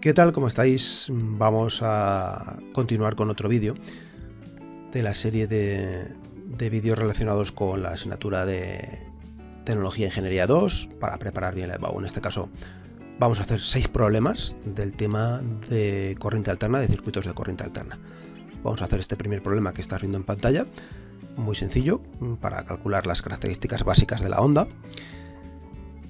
¿Qué tal? ¿Cómo estáis? Vamos a continuar con otro vídeo de la serie de vídeos relacionados con la asignatura de Tecnología e Ingeniería 2 para preparar bien la EBAU. En este caso vamos a hacer 6 problemas del tema de corriente alterna, de circuitos de corriente alterna. Vamos a hacer este primer problema que estás viendo en pantalla, muy sencillo, para calcular las características básicas de la onda.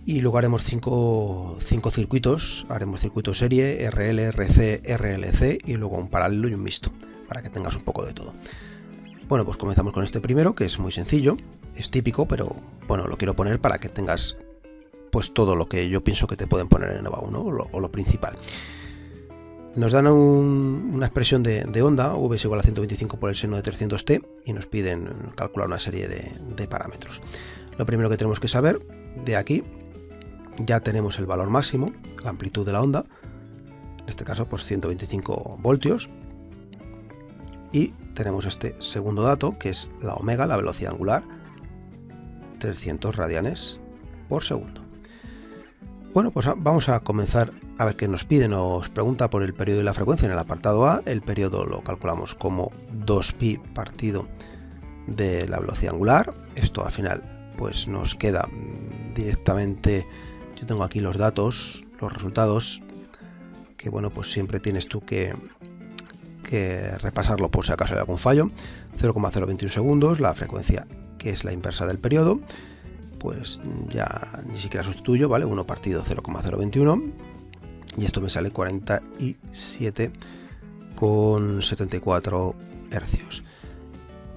Y luego haremos 5 circuitos, haremos circuito serie, RL, RC, RLC y luego un paralelo y un mixto, para que tengas un poco de todo. Bueno, pues comenzamos con este primero, que es muy sencillo, es típico, pero bueno, lo quiero poner para que tengas pues todo lo que yo pienso que te pueden poner en EBAU, ¿no? O lo principal. Nos dan una expresión de onda, V es igual a 125 por el seno de 300t, y nos piden calcular una serie de parámetros. Lo primero que tenemos que saber de aquí, ya tenemos el valor máximo, la amplitud de la onda, en este caso pues 125 voltios, y tenemos este segundo dato que es la omega, la velocidad angular, 300 radianes por segundo. Bueno, pues vamos a comenzar a ver qué nos pide. Nos pregunta por el periodo y la frecuencia en el apartado A. El periodo lo calculamos como 2pi partido de la velocidad angular. Esto al final pues nos queda directamente. Yo tengo aquí los datos, los resultados, que bueno, pues siempre tienes tú que repasarlo por si acaso hay algún fallo. 0,021 segundos, la frecuencia que es la inversa del periodo, pues ya ni siquiera sustituyo, ¿vale? 1 partido 0,021 y esto me sale 47,74 hercios.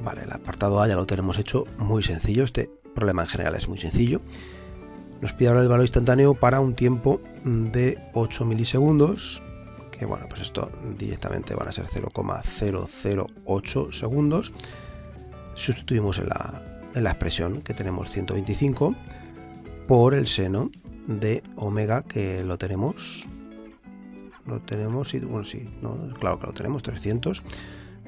Vale, el apartado A ya lo tenemos hecho muy sencillo, este problema en general es muy sencillo. Nos pide ahora el valor instantáneo para un tiempo de 8 milisegundos, que bueno, pues esto directamente van a ser 0,008 segundos. Sustituimos en la expresión que tenemos 125 por el seno de omega, que lo tenemos, sí, bueno, sí, no, claro que lo tenemos, 300,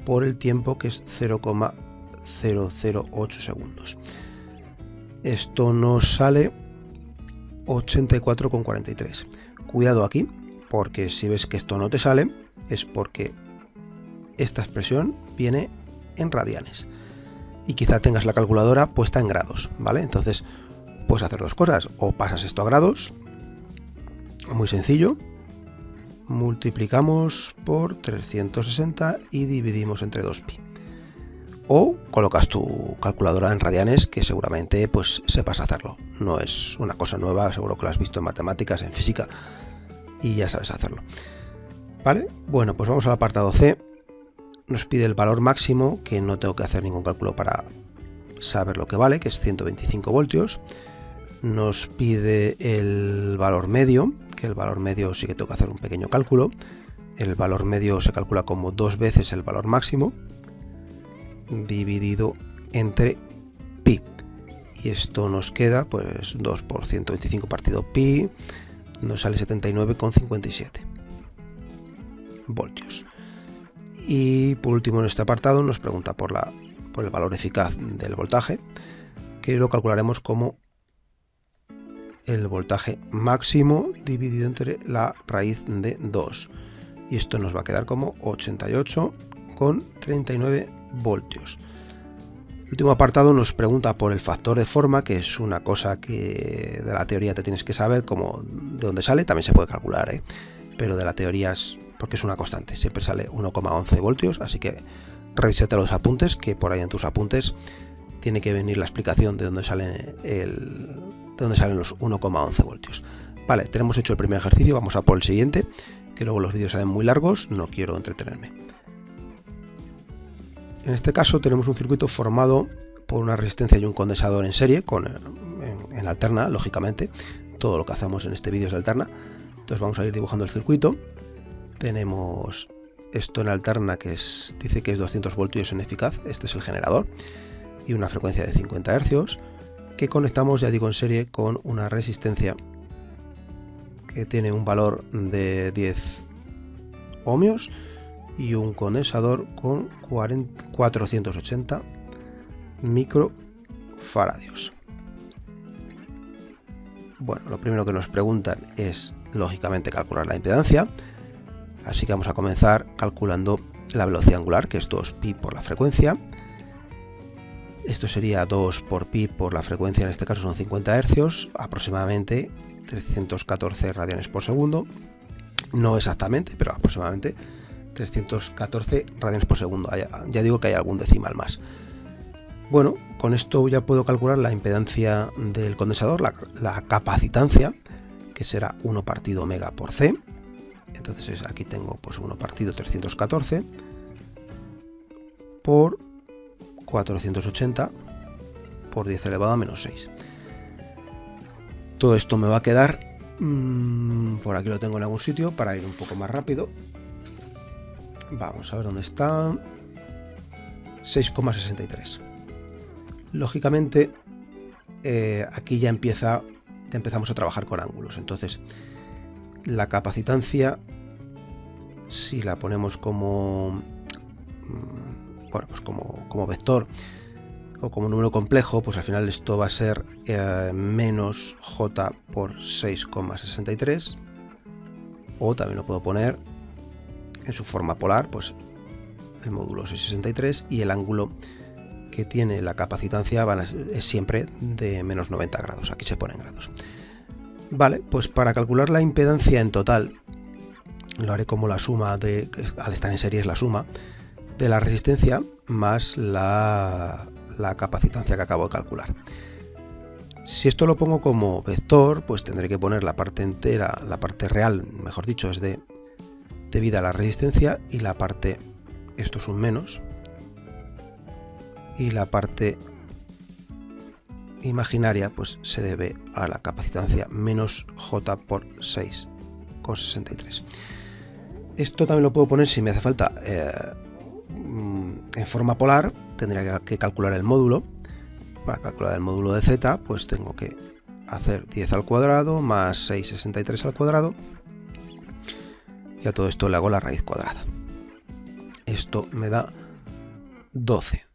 por el tiempo que es 0,008 segundos. Esto nos sale 84,43. Cuidado aquí, porque si ves que esto no te sale, es porque esta expresión viene en radianes y quizá tengas la calculadora puesta en grados, ¿vale? Entonces puedes hacer dos cosas: o pasas esto a grados, muy sencillo, multiplicamos por 360 y dividimos entre 2pi, o colocas tu calculadora en radianes, que seguramente pues sepas hacerlo. No es una cosa nueva, seguro que lo has visto en matemáticas, en física, y ya sabes hacerlo. ¿Vale? Bueno, pues vamos al apartado C. Nos pide el valor máximo, que no tengo que hacer ningún cálculo para saber lo que vale, que es 125 voltios. Nos pide el valor medio, que el valor medio sí que tengo que hacer un pequeño cálculo. El valor medio se calcula como 2 veces el valor máximo dividido entre pi, y esto nos queda pues 2 por 125 partido pi, nos sale 79,57 voltios. Y por último, en este apartado nos pregunta por el valor eficaz del voltaje, que lo calcularemos como el voltaje máximo dividido entre la raíz de 2, y esto nos va a quedar como 88,39 voltios. El último apartado nos pregunta por el factor de forma, que es una cosa que de la teoría te tienes que saber como de dónde sale. También se puede calcular, pero de la teoría es porque es una constante, siempre sale 1,11 voltios, así que revísate los apuntes, que por ahí en tus apuntes tiene que venir la explicación de dónde salen los 1,11 voltios. Vale, tenemos hecho el primer ejercicio, vamos a por el siguiente, que luego los vídeos salen muy largos, no quiero entretenerme. En este caso tenemos un circuito formado por una resistencia y un condensador en serie, en alterna, lógicamente. Todo lo que hacemos en este vídeo es de alterna. Entonces vamos a ir dibujando el circuito. Tenemos esto en alterna, que dice que es 200 voltios en eficaz, este es el generador, y una frecuencia de 50 hercios, que conectamos, ya digo, en serie con una resistencia que tiene un valor de 10 ohmios y un condensador con 480 microfaradios. Bueno, lo primero que nos preguntan es lógicamente calcular la impedancia. Así que vamos a comenzar calculando la velocidad angular, que es 2pi por la frecuencia. Esto sería 2 por pi por la frecuencia, en este caso son 50 Hz, aproximadamente 314 radianes por segundo. No exactamente, pero aproximadamente 314 radianes por segundo. Ya digo que hay algún decimal más. Bueno, con esto ya puedo calcular la impedancia del condensador, la capacitancia, que será 1 partido omega por C. Entonces aquí tengo pues 1 partido 314 por 480 por 10 elevado a menos 6. Todo esto me va a quedar, por aquí lo tengo en algún sitio para ir un poco más rápido. Vamos a ver dónde está. 6,63. Lógicamente, aquí ya empezamos a trabajar con ángulos. Entonces, la capacitancia, si la ponemos como, bueno, pues como vector o como número complejo, pues al final esto va a ser menos j por 6,63. O también lo puedo poner en su forma polar, pues el módulo 663, y el ángulo que tiene la capacitancia es siempre de menos 90 grados. Aquí se pone en grados. Vale, pues para calcular la impedancia en total, lo haré como la suma al estar en serie es la suma de la resistencia más la capacitancia que acabo de calcular. Si esto lo pongo como vector, pues tendré que poner la parte entera, la parte real, mejor dicho, es debida a la resistencia, y la parte, esto es un menos, y la parte imaginaria pues se debe a la capacitancia menos j por 6,63. Esto también lo puedo poner si me hace falta en forma polar. Tendría que calcular el módulo. Para calcular el módulo de z, pues tengo que hacer 10 al cuadrado más 6,63 al cuadrado, y a todo esto le hago la raíz cuadrada. Esto me da 12.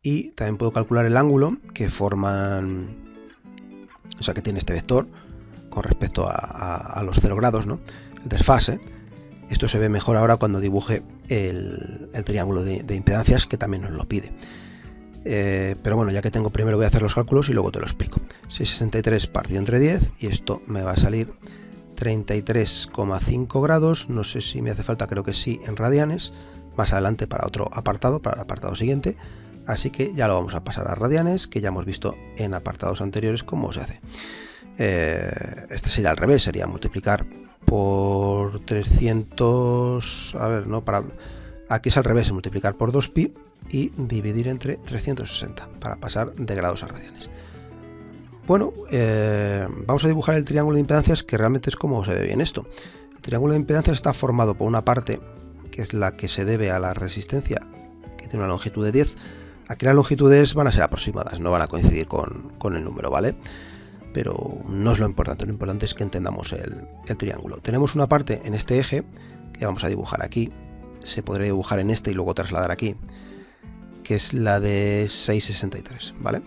Y también puedo calcular el ángulo que forman, o sea, que tiene este vector con respecto a los 0 grados, ¿no? El desfase. Esto se ve mejor ahora cuando dibuje el triángulo de impedancias, que también nos lo pide. Pero bueno, ya que tengo, primero voy a hacer los cálculos y luego te lo explico. 6,63 partido entre 10, y esto me va a salir 33,5 grados. No sé si me hace falta, creo que sí, en radianes. Más adelante para otro apartado, para el apartado siguiente. Así que ya lo vamos a pasar a radianes, que ya hemos visto en apartados anteriores cómo se hace. Este sería al revés, sería multiplicar por 300, a ver, no, aquí es al revés, multiplicar por 2pi y dividir entre 360 para pasar de grados a radianes. Bueno, vamos a dibujar el triángulo de impedancias, que realmente es como se ve bien esto. El triángulo de impedancias está formado por una parte que es la que se debe a la resistencia, que tiene una longitud de 10. Aquí las longitudes van a ser aproximadas, no van a coincidir con el número, ¿vale? Pero no es lo importante es que entendamos el triángulo. Tenemos una parte en este eje que vamos a dibujar aquí, se podría dibujar en este y luego trasladar aquí, que es la de 6,63, ¿vale?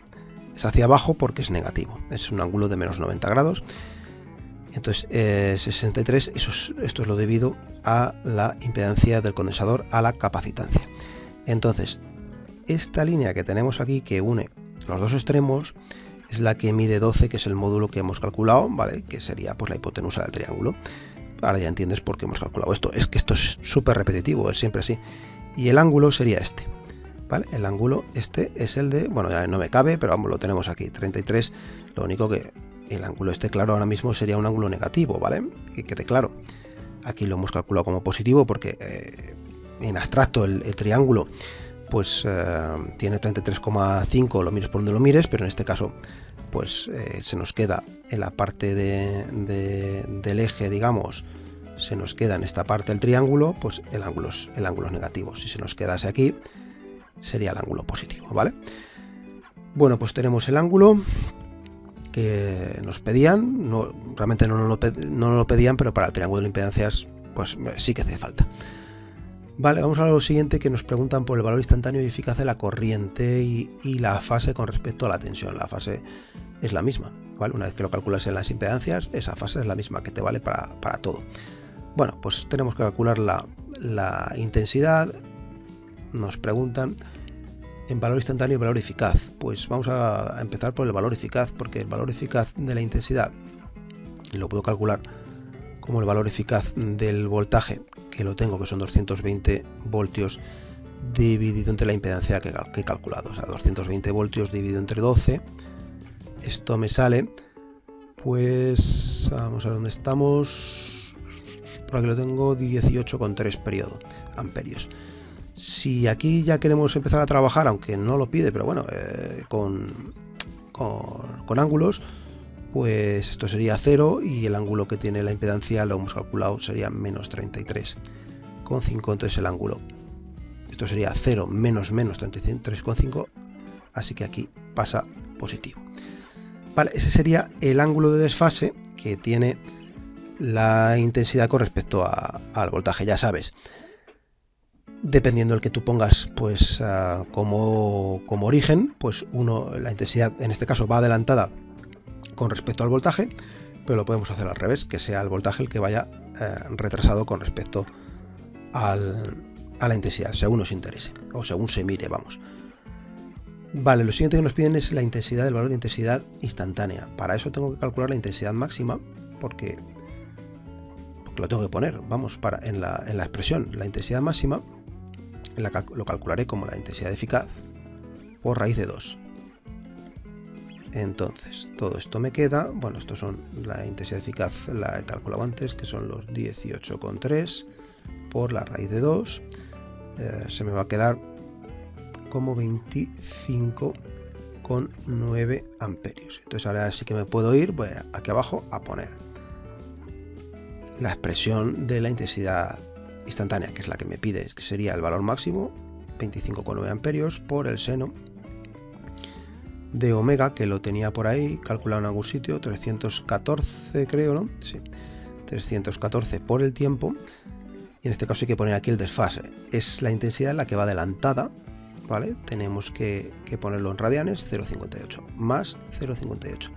Es hacia abajo porque es negativo, es un ángulo de menos 90 grados. Entonces 6,63, esto es lo debido a la impedancia del condensador a la capacitancia. Entonces, esta línea que tenemos aquí, que une los dos extremos, es la que mide 12, que es el módulo que hemos calculado, ¿vale? Que sería pues la hipotenusa del triángulo. Ahora ya entiendes por qué hemos calculado esto. Es que esto es súper repetitivo, es siempre así. Y el ángulo sería este, ¿vale? El ángulo este es el de, bueno, ya no me cabe, pero vamos, lo tenemos aquí, 33. Lo único que el ángulo este, claro, ahora mismo sería un ángulo negativo, ¿vale? Que quede claro. Aquí lo hemos calculado como positivo porque en abstracto el triángulo pues tiene 33,5, lo mires por donde lo mires, pero en este caso pues se nos queda en la parte del eje, digamos, se nos queda en esta parte del triángulo, pues el ángulo es negativo. Si se nos quedase aquí, sería el ángulo positivo, ¿vale? Bueno, pues tenemos el ángulo que nos pedían, realmente no nos lo pedían, pero para el triángulo de impedancias pues sí que hace falta. Vale, vamos a lo siguiente, que nos preguntan por el valor instantáneo y eficaz de la corriente y la fase con respecto a la tensión. La fase es la misma, ¿vale? Una vez que lo calculas en las impedancias, esa fase es la misma que te vale para todo. Bueno, pues tenemos que calcular la intensidad. Nos preguntan en valor instantáneo y valor eficaz. Pues vamos a empezar por el valor eficaz, porque el valor eficaz de la intensidad lo puedo calcular como el valor eficaz del voltaje, que lo tengo, que son 220 voltios dividido entre la impedancia que he calculado. O sea, 220 voltios dividido entre 12. Esto me sale, pues vamos a ver dónde estamos. Por aquí lo tengo, 18,3 amperios. Si aquí ya queremos empezar a trabajar, aunque no lo pide, pero bueno, con ángulos, pues esto sería 0 y el ángulo que tiene la impedancia lo hemos calculado sería menos 33,5. Entonces el ángulo, esto sería 0 menos 33,5, así que aquí pasa positivo. Vale, ese sería el ángulo de desfase que tiene la intensidad con respecto al voltaje. Ya sabes, dependiendo del que tú pongas pues como origen, pues la intensidad en este caso va adelantada con respecto al voltaje, pero lo podemos hacer al revés, que sea el voltaje el que vaya retrasado con respecto a la intensidad, según nos interese o según se mire, vamos. Vale, lo siguiente que nos piden es la intensidad, el valor de intensidad instantánea. Para eso tengo que calcular la intensidad máxima, porque lo tengo que poner, vamos, en la expresión. La intensidad máxima lo calcularé como la intensidad eficaz por raíz de 2. Entonces, todo esto me queda, bueno, estos son la intensidad eficaz, la he calculado antes, que son los 18,3 por la raíz de 2, se me va a quedar como 25,9 amperios. Entonces ahora sí que me puedo ir, voy aquí abajo a poner la expresión de la intensidad instantánea, que es la que me pide, que sería el valor máximo, 25,9 amperios por el seno de omega, que lo tenía por ahí calculado en algún sitio, 314 creo, ¿no? Sí, 314 por el tiempo, y en este caso hay que poner aquí el desfase. Es la intensidad en la que va adelantada, ¿vale? Tenemos que ponerlo en radianes, 0,58 más 0,58.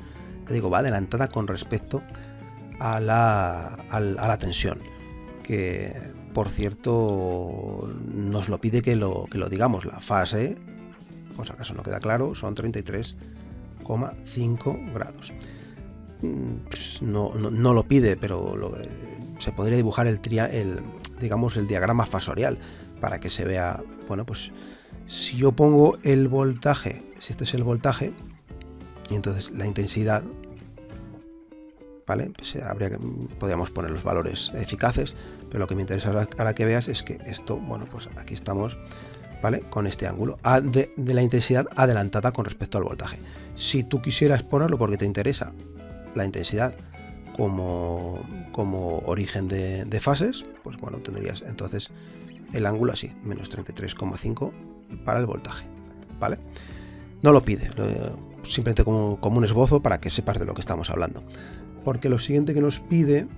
Le digo, va adelantada con respecto a la tensión, que por cierto nos lo pide que lo digamos. La fase, por si acaso no queda claro, son 33,5 grados. Pues no lo pide, pero se podría dibujar el diagrama fasorial para que se vea. Bueno, pues si yo pongo el voltaje, si este es el voltaje, y entonces la intensidad, ¿vale? Pues podríamos poner los valores eficaces, pero lo que me interesa ahora que veas es que esto, bueno, pues aquí estamos, ¿vale? Con este ángulo de la intensidad adelantada con respecto al voltaje. Si tú quisieras ponerlo porque te interesa la intensidad como origen de fases, pues bueno, tendrías entonces el ángulo así, menos 33,5 para el voltaje, ¿vale? No lo pide, simplemente como un esbozo para que sepas de lo que estamos hablando. Porque lo siguiente que nos pide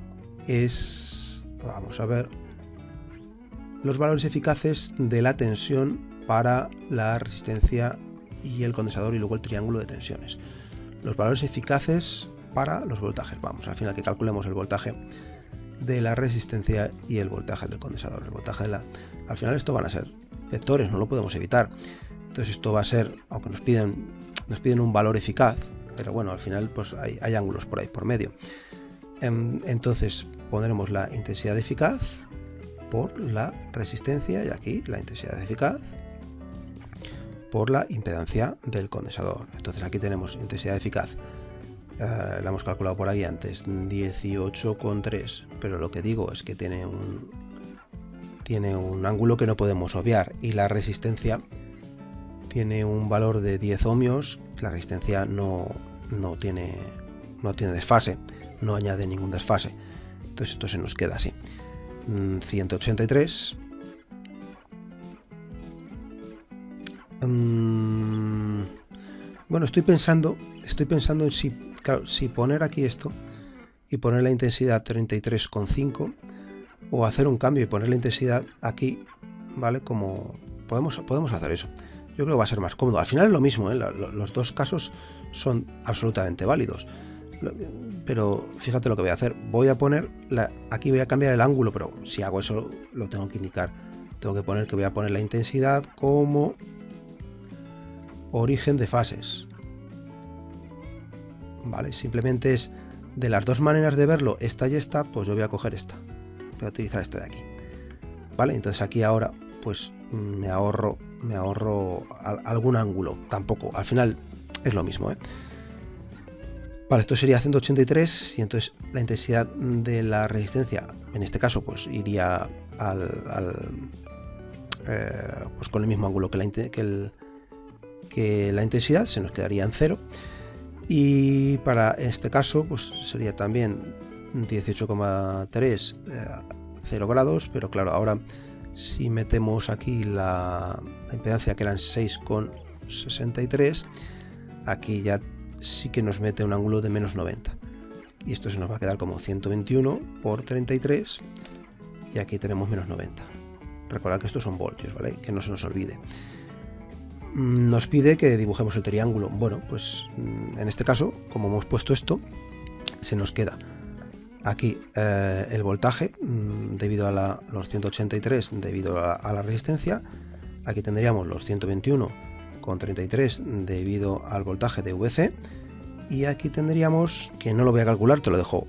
es, vamos a ver, los valores eficaces de la tensión para la resistencia y el condensador, y luego el triángulo de tensiones. Los valores eficaces para los voltajes, vamos, al final que calculemos el voltaje de la resistencia y el voltaje del condensador. El voltaje al final esto van a ser vectores, no lo podemos evitar. Entonces esto va a ser, aunque nos piden un valor eficaz, pero bueno, al final pues hay ángulos por ahí por medio. Entonces pondremos la intensidad eficaz por la resistencia, y aquí la intensidad eficaz por la impedancia del condensador. Entonces aquí tenemos intensidad eficaz, la hemos calculado por ahí antes, 18,3, pero lo que digo es que tiene un ángulo que no podemos obviar, y la resistencia tiene un valor de 10 ohmios. La resistencia no tiene desfase, no añade ningún desfase, entonces esto se nos queda así, 183. Bueno, estoy pensando en si poner aquí esto y poner la intensidad 33,5, o hacer un cambio y poner la intensidad aquí, ¿vale? Como podemos hacer eso. Yo creo que va a ser más cómodo. Al final es lo mismo, ¿eh? Los dos casos son absolutamente válidos. Pero fíjate lo que voy a hacer. Voy a poner, aquí voy a cambiar el ángulo, pero si hago eso lo tengo que indicar. Tengo que poner que voy a poner la intensidad como origen de fases. Vale, simplemente es de las dos maneras de verlo, esta y esta, pues yo voy a coger esta. Voy a utilizar este de aquí. Vale, entonces aquí ahora pues me ahorro algún ángulo. Tampoco, al final es lo mismo, ¿eh? Vale, esto sería 183 y entonces la intensidad de la resistencia, en este caso, pues iría pues con el mismo ángulo que la intensidad, se nos quedaría en 0. Y para este caso, pues sería también 18,3, 0 grados, pero claro, ahora si metemos aquí la impedancia, que eran 6,63, aquí ya sí que nos mete un ángulo de menos 90. Y esto se nos va a quedar como 121 por 33, y aquí tenemos menos 90. Recordad que estos son voltios, ¿vale? Que no se nos olvide. Nos pide que dibujemos el triángulo. Bueno, pues en este caso, como hemos puesto esto, se nos queda aquí el voltaje debido a los 183 debido a la resistencia. Aquí tendríamos los 121,33 debido al voltaje de VC. Y aquí tendríamos, que no lo voy a calcular, te lo dejo,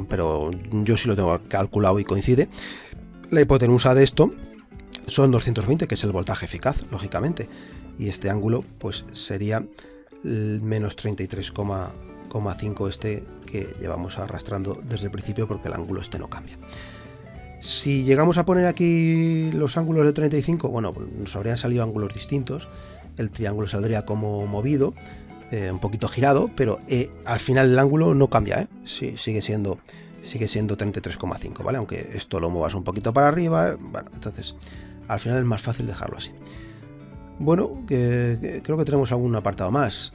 pero yo sí lo tengo calculado y coincide. La hipotenusa de esto son 220, que es el voltaje eficaz, lógicamente, y este ángulo pues sería el menos 33,5 este que llevamos arrastrando desde el principio, porque el ángulo este no cambia. Si llegamos a poner aquí los ángulos de 35, bueno, nos habrían salido ángulos distintos, el triángulo saldría como movido, un poquito girado, pero al final el ángulo no cambia, ¿eh? Sí, sigue siendo 33,5, ¿vale? Aunque esto lo muevas un poquito para arriba, bueno, entonces al final es más fácil dejarlo así. Bueno, creo que tenemos algún apartado más,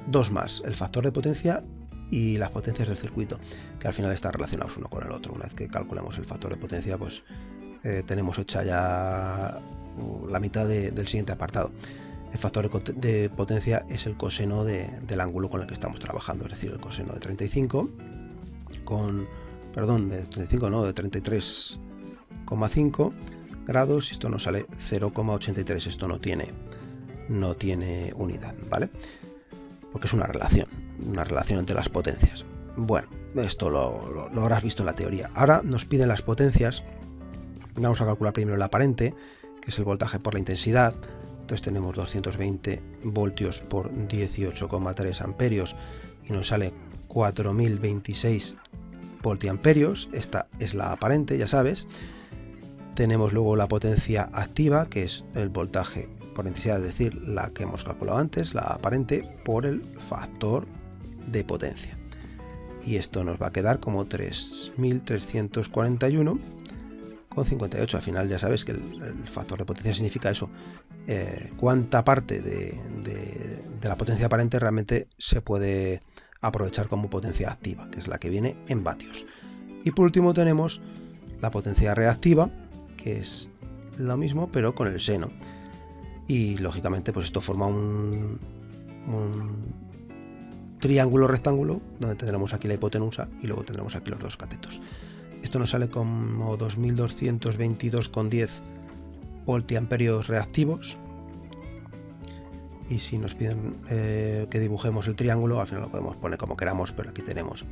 dos más, el factor de potencia y las potencias del circuito, que al final están relacionados uno con el otro. Una vez que calculemos el factor de potencia, pues tenemos hecha ya la mitad del siguiente apartado. El factor de potencia es el coseno del ángulo con el que estamos trabajando, es decir, el coseno de 35 de 33,5 grados, y esto nos sale 0,83. Esto no tiene unidad, ¿vale? Porque es una relación entre las potencias. Bueno, esto lo habrás visto en la teoría. Ahora nos piden las potencias. Vamos a calcular primero la aparente, que es el voltaje por la intensidad. Entonces tenemos 220 voltios por 18,3 amperios y nos sale 4026 voltiamperios. Esta es la aparente, ya sabes. Tenemos luego la potencia activa, que es el voltaje por intensidad, es decir, la que hemos calculado antes, la aparente, por el factor de potencia. Y esto nos va a quedar como 3341,58. Al final ya sabes que el factor de potencia significa eso, cuánta parte de la potencia aparente realmente se puede aprovechar como potencia activa, que es la que viene en vatios. Y por último tenemos la potencia reactiva, que es lo mismo pero con el seno, y lógicamente pues esto forma un triángulo rectángulo donde tendremos aquí la hipotenusa y luego tendremos aquí los dos catetos. Esto nos sale como 2222,10 voltiamperios reactivos, y si nos piden que dibujemos el triángulo, al final lo podemos poner como queramos, pero aquí tenemos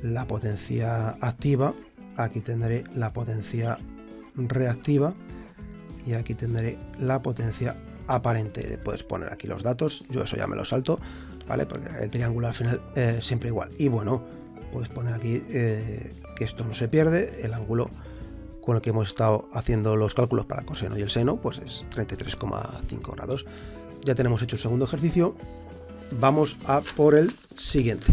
la potencia activa, aquí tendré la potencia reactiva y aquí tendré la potencia aparente. Puedes poner aquí los datos, yo eso ya me lo salto, ¿vale? Porque el triángulo al final siempre igual. Y bueno, puedes poner aquí que esto no se pierde, el ángulo con el que hemos estado haciendo los cálculos para el coseno y el seno, pues es 33,5 grados. Ya tenemos hecho el segundo ejercicio, vamos a por el siguiente.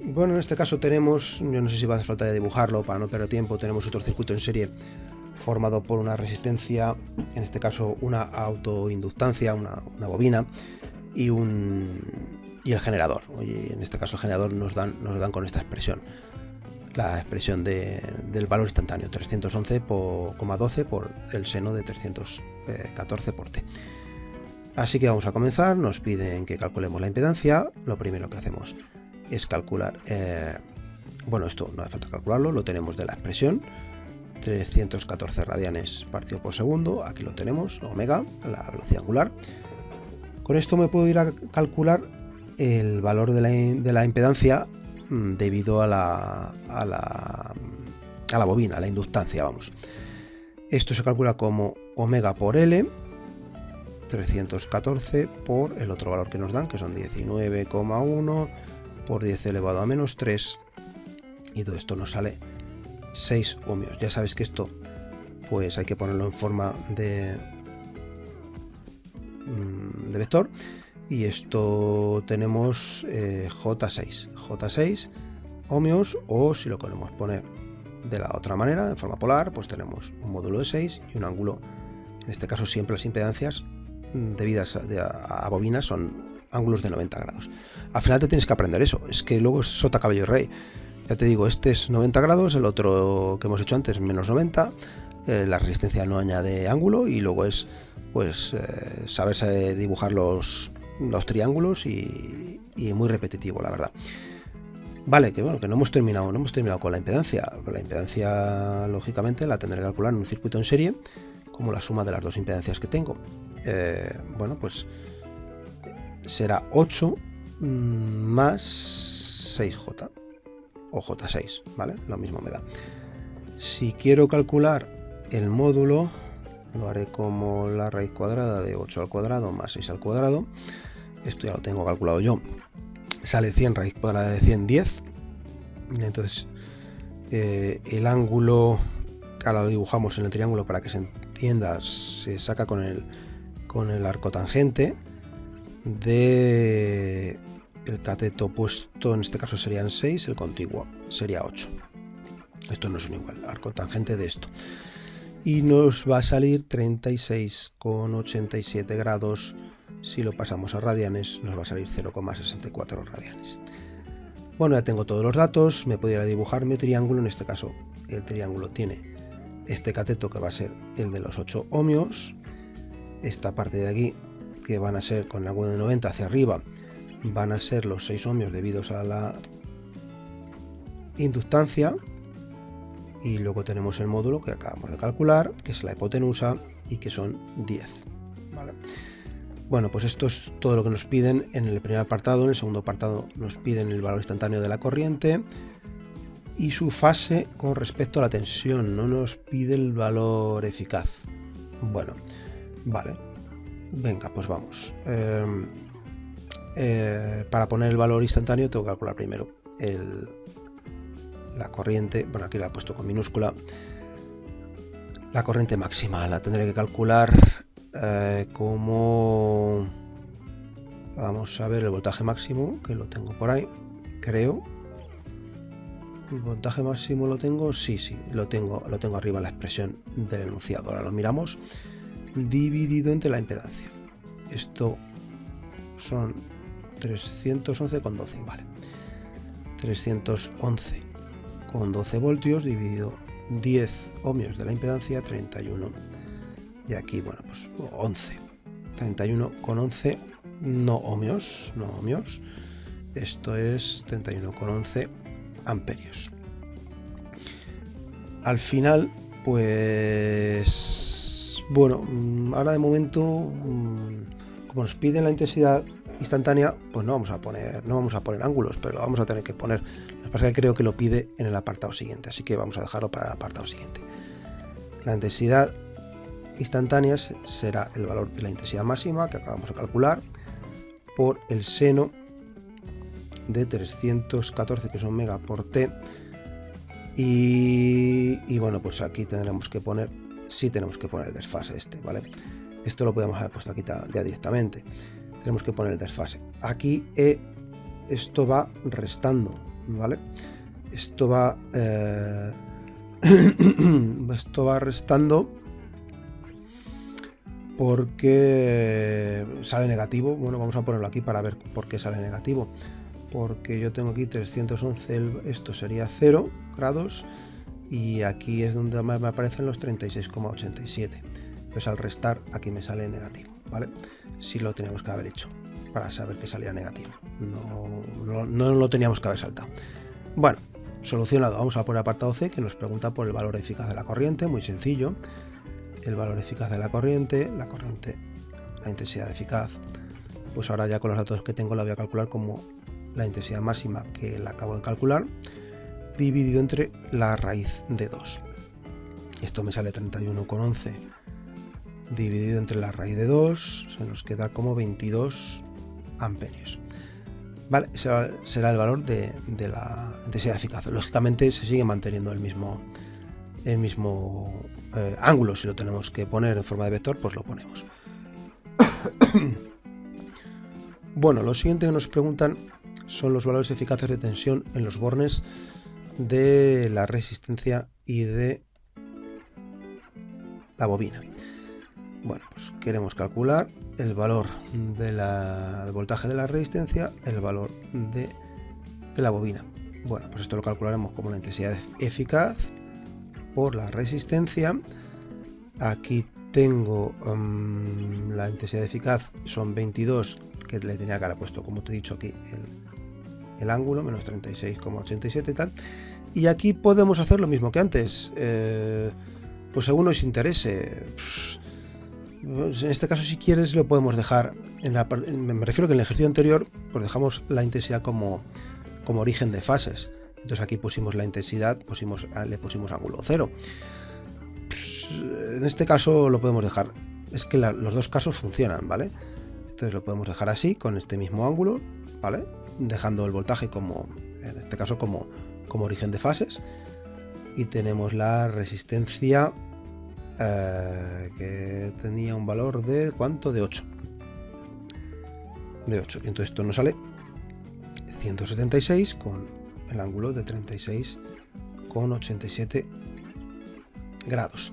Bueno, en este caso tenemos, yo no sé si va a hacer falta de dibujarlo para no perder tiempo, tenemos otro circuito en serie formado por una resistencia, en este caso una autoinductancia, una bobina y el generador. Oye, en este caso el generador nos dan con esta expresión, la expresión del valor instantáneo, 311,12 por el seno de 314 por t. Así que vamos a comenzar. Nos piden que calculemos la impedancia. Lo primero que hacemos es calcular, bueno, esto no hace falta calcularlo, lo tenemos de la expresión, 314 radianes partido por segundo, aquí lo tenemos, omega, la velocidad angular. Con esto me puedo ir a calcular el valor de la impedancia debido a la bobina, a la inductancia, vamos. Esto se calcula como omega por L, 314 por el otro valor que nos dan, que son 19,1 por 10 elevado a menos 3, y todo esto nos sale 6 ohmios. Ya sabéis que esto pues hay que ponerlo en forma de vector, y esto tenemos J6 ohmios, o si lo queremos poner de la otra manera, en forma polar, pues tenemos un módulo de 6 y un ángulo. En este caso siempre las impedancias debidas a bobinas son ángulos de 90 grados. Al final te tienes que aprender eso, es que luego es sota, caballo y rey. Ya te digo, este es 90 grados, el otro que hemos hecho antes menos 90, la resistencia no añade ángulo, y luego es pues saberse dibujar los triángulos, y muy repetitivo, la verdad. Vale, que bueno, que no hemos terminado con la impedancia. La impedancia, lógicamente, la tendré que calcular en un circuito en serie, como la suma de las dos impedancias que tengo. Bueno, pues será 8 más 6J o J6, ¿vale? Lo mismo me da. Si quiero calcular el módulo, lo haré como la raíz cuadrada de 8 al cuadrado más 6 al cuadrado. Esto ya lo tengo calculado yo. Sale 100, raíz cuadrada de 100, 10. Entonces, el ángulo, ahora lo dibujamos en el triángulo para que se entienda, se saca con el arco tangente de el cateto opuesto, en este caso serían 6, el contiguo sería 8. Estos no son igual, arco tangente de esto. Y nos va a salir 36,87 grados. Si lo pasamos a radianes, nos va a salir 0,64 radianes. Bueno, ya tengo todos los datos, me puedo ir a dibujar mi triángulo. En este caso, el triángulo tiene este cateto que va a ser el de los 8 ohmios. Esta parte de aquí, que van a ser con el ángulo de 90 hacia arriba, van a ser los 6 ohmios debidos a la inductancia. Y luego tenemos el módulo que acabamos de calcular, que es la hipotenusa, y que son 10. ¿Vale? Bueno, pues esto es todo lo que nos piden en el primer apartado. En el segundo apartado nos piden el valor instantáneo de la corriente y su fase con respecto a la tensión. No nos pide el valor eficaz. Bueno, vale. Venga, pues vamos. Para poner el valor instantáneo tengo que calcular primero la corriente. Bueno, aquí la he puesto con minúscula. La corriente máxima la tendré que calcular como... Vamos a ver el voltaje máximo, que lo tengo por ahí, creo. ¿El voltaje máximo lo tengo? Sí, lo tengo arriba en la expresión del enunciado. Ahora lo miramos. Dividido entre la impedancia. Esto son 311,12, vale. 311,12 voltios dividido 10 ohmios de la impedancia, 31. Y aquí, bueno, pues 11. 31,11 no ohmios. Esto es 31,11 amperios. Al final, pues bueno, ahora de momento, como nos piden la intensidad instantánea, pues no vamos a poner ángulos, pero lo vamos a tener que poner. Lo que pasa es que creo que lo pide en el apartado siguiente, así que vamos a dejarlo para el apartado siguiente. La intensidad instantánea será el valor de la intensidad máxima que acabamos de calcular por el seno de 314, que son mega por t, y bueno, pues aquí tenemos que poner el desfase este, ¿vale? Esto lo podemos haber puesto aquí ya directamente. Tenemos que poner el desfase. Aquí esto va restando, ¿vale? Esto va restando porque sale negativo. Bueno, vamos a ponerlo aquí para ver por qué sale negativo. Porque yo tengo aquí 311, esto sería 0 grados, y aquí es donde me aparecen los 36,87. Entonces al restar aquí me sale negativo, ¿vale? sí lo teníamos que haber hecho para saber que salía negativo. No lo teníamos que haber saltado. Bueno, solucionado. Vamos a por el apartado C, que nos pregunta por el valor eficaz de la corriente. Muy sencillo. El valor eficaz de la corriente, la intensidad eficaz. Pues ahora ya con los datos que tengo la voy a calcular como la intensidad máxima que la acabo de calcular, dividido entre la raíz de 2. Esto me sale 31,11 dividido entre la raíz de 2, se nos queda como 22 amperios. Vale, ese será el valor de la intensidad eficaz. Lógicamente se sigue manteniendo el mismo ángulo. Si lo tenemos que poner en forma de vector, pues lo ponemos. Bueno, lo siguiente que nos preguntan son los valores eficaces de tensión en los bornes de la resistencia y de la bobina. Bueno, pues queremos calcular el valor del voltaje de la resistencia, el valor de la bobina. Bueno, pues esto lo calcularemos como la intensidad eficaz por la resistencia. Aquí tengo la intensidad eficaz, son 22, que le tenía que haber puesto, como te he dicho aquí, el ángulo, menos 36,87 y tal. Y aquí podemos hacer lo mismo que antes, pues según nos interese. Pues en este caso, si quieres, lo podemos dejar me refiero que en el ejercicio anterior pues dejamos la intensidad como origen de fases. Entonces aquí pusimos la intensidad, le pusimos ángulo 0. En este caso lo podemos dejar, es que los dos casos funcionan, ¿vale? Entonces lo podemos dejar así, con este mismo ángulo, ¿vale? Dejando el voltaje en este caso como origen de fases. Y tenemos la resistencia que tenía un valor de ¿cuánto? De 8. De 8. Y entonces esto nos sale 176 con el ángulo de 36,87 grados.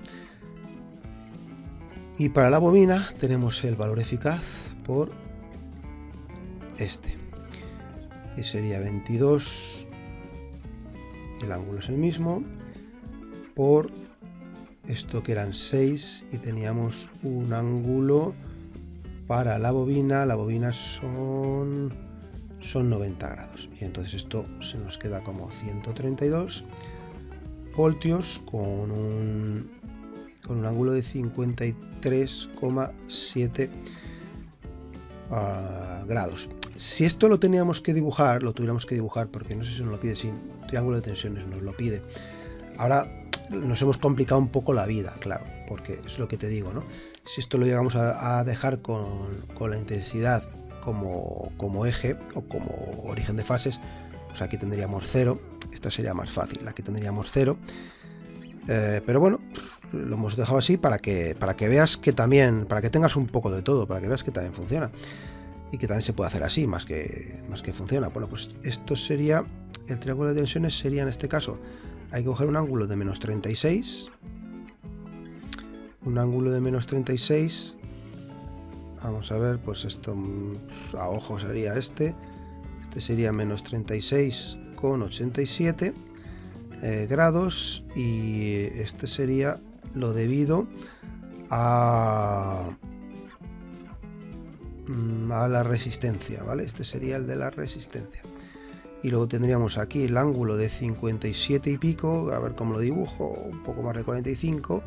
Y para la bobina tenemos el valor eficaz por este. Y sería 22, el ángulo es el mismo, por esto que eran 6 y teníamos un ángulo para la bobina son 90 grados. Y entonces esto se nos queda como 132 voltios con un ángulo de 53,7 grados. Si esto lo tuviéramos que dibujar, porque no sé si nos lo pide, sin triángulo de tensiones nos lo pide. Ahora nos hemos complicado un poco la vida, claro, porque es lo que te digo, ¿no? Si esto lo llegamos a dejar con la intensidad como eje o como origen de fases, pues aquí tendríamos 0. Esta sería más fácil, aquí tendríamos 0. Pero bueno, lo hemos dejado así para que veas que también, para que tengas un poco de todo, para que veas que también funciona y que también se puede hacer así, más que funciona. Bueno, pues esto sería, el triángulo de tensiones sería en este caso, hay que coger un ángulo de menos 36, vamos a ver, pues esto a ojo sería este sería menos 36,87 grados, y este sería lo debido a la resistencia, ¿vale? Este sería el de la resistencia. Y luego tendríamos aquí el ángulo de 57 y pico, a ver cómo lo dibujo, un poco más de 45,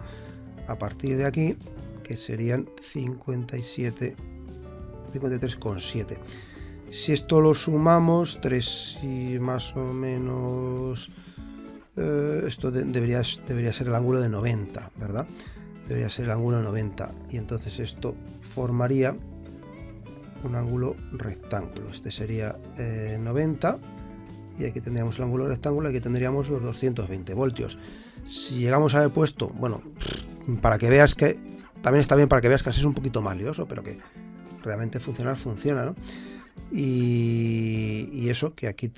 a partir de aquí, que serían 53,7. Si esto lo sumamos, 3 y más o menos, esto debería ser el ángulo de 90, ¿verdad? Debería ser el ángulo de 90, y entonces esto formaría un ángulo rectángulo. Este sería 90, y aquí tendríamos el ángulo rectángulo, aquí tendríamos los 220 voltios. Si llegamos a haber puesto, bueno, para que veas que también está bien, para que veas que así es un poquito más lioso, pero que realmente funciona, ¿no? Y eso, que aquí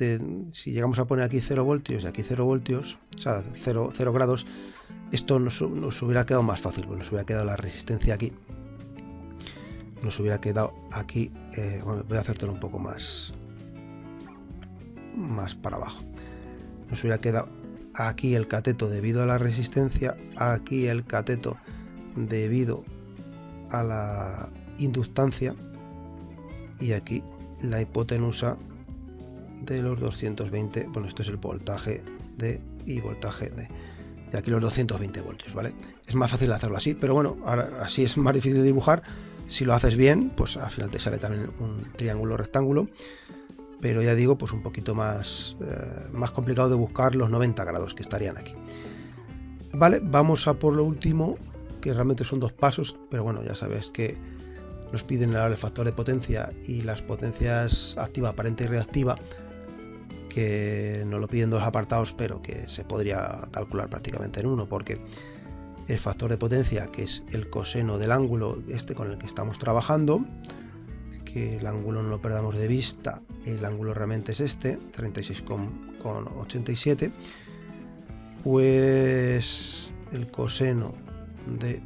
si llegamos a poner aquí 0 voltios y aquí 0 voltios, o sea, 0 grados, esto nos hubiera quedado más fácil, pues nos hubiera quedado la resistencia aquí, nos hubiera quedado aquí, bueno, voy a hacértelo un poco más para abajo, nos hubiera quedado aquí el cateto debido a la resistencia, aquí el cateto debido a la inductancia, y aquí la hipotenusa de los 220, bueno, esto es el voltaje D y voltaje D. Y aquí los 220 voltios, ¿vale? Es más fácil hacerlo así, pero bueno, ahora así es más difícil de dibujar. Si lo haces bien, pues al final te sale también un triángulo rectángulo, pero ya digo, pues un poquito más complicado de buscar los 90 grados que estarían aquí. Vale, vamos a por lo último, que realmente son 2 pasos, pero bueno, ya sabes que nos piden el factor de potencia y las potencias activa, aparente y reactiva, que nos lo piden 2 apartados, pero que se podría calcular prácticamente en uno, porque el factor de potencia, que es el coseno del ángulo este con el que estamos trabajando, que el ángulo no lo perdamos de vista, el ángulo realmente es este, 36,87, pues el coseno de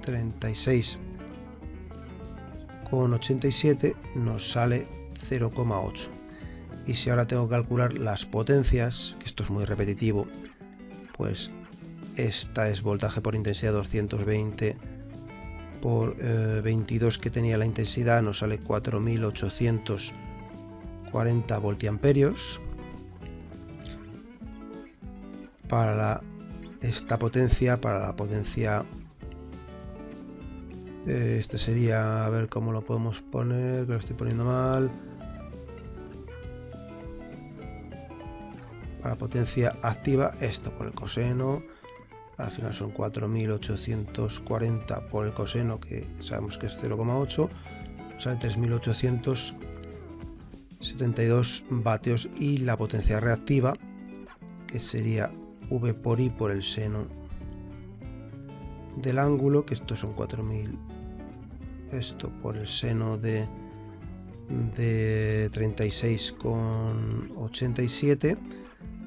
36,87 nos sale 0,8. Y si ahora tengo que calcular las potencias, que esto es muy repetitivo, pues esta es voltaje por intensidad 220 por 22 que tenía la intensidad, nos sale 4840 voltiamperios. Para esta potencia, para la potencia, este sería, a ver cómo lo podemos poner, que lo estoy poniendo mal. Para potencia activa, esto por el coseno, al final son 4840 por el coseno, que sabemos que es 0,8, sale 3872 vatios, y la potencia reactiva, que sería V por I por el seno del ángulo, que estos son 4000, esto por el seno de 36,87,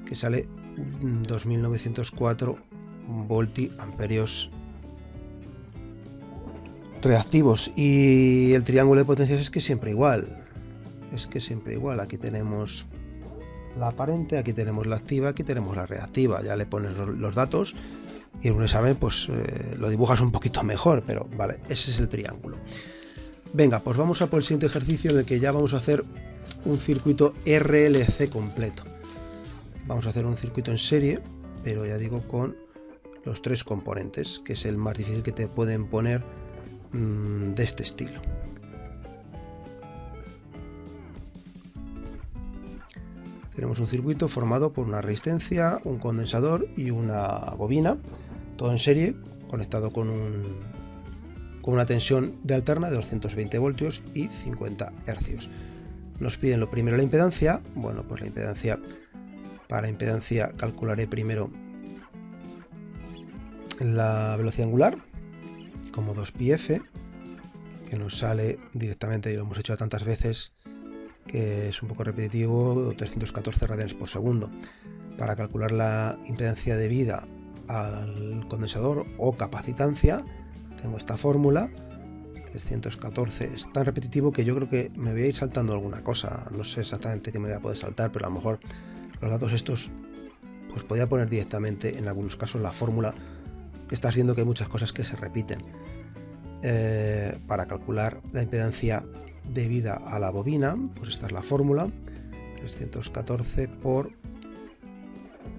que sale 2904 voltiamperios reactivos. Y el triángulo de potencias es que siempre igual, aquí tenemos la aparente, aquí tenemos la activa, aquí tenemos la reactiva. Ya le pones los datos y en un examen pues lo dibujas un poquito mejor, pero vale, ese es el triángulo. Venga, pues vamos a por el siguiente ejercicio, en el que ya vamos a hacer un circuito RLC completo. Vamos a hacer un circuito en serie, pero ya digo con los 3 componentes, que es el más difícil que te pueden poner de este estilo. Tenemos un circuito formado por una resistencia, un condensador y una bobina, todo en serie, conectado con una tensión de alterna de 220 voltios y 50 hercios. Nos piden lo primero la impedancia. Bueno, pues la impedancia, para impedancia calcularé primero la velocidad angular como 2πf, que nos sale directamente, y lo hemos hecho tantas veces que es un poco repetitivo, 314 radianes por segundo. Para calcular la impedancia debida al condensador o capacitancia, tengo esta fórmula, 314. Es tan repetitivo que yo creo que me voy a ir saltando alguna cosa, no sé exactamente qué me voy a poder saltar, pero a lo mejor los datos estos pues podría poner directamente en algunos casos la fórmula, que estás viendo que hay muchas cosas que se repiten. Para calcular la impedancia debida a la bobina, pues esta es la fórmula, 314 por,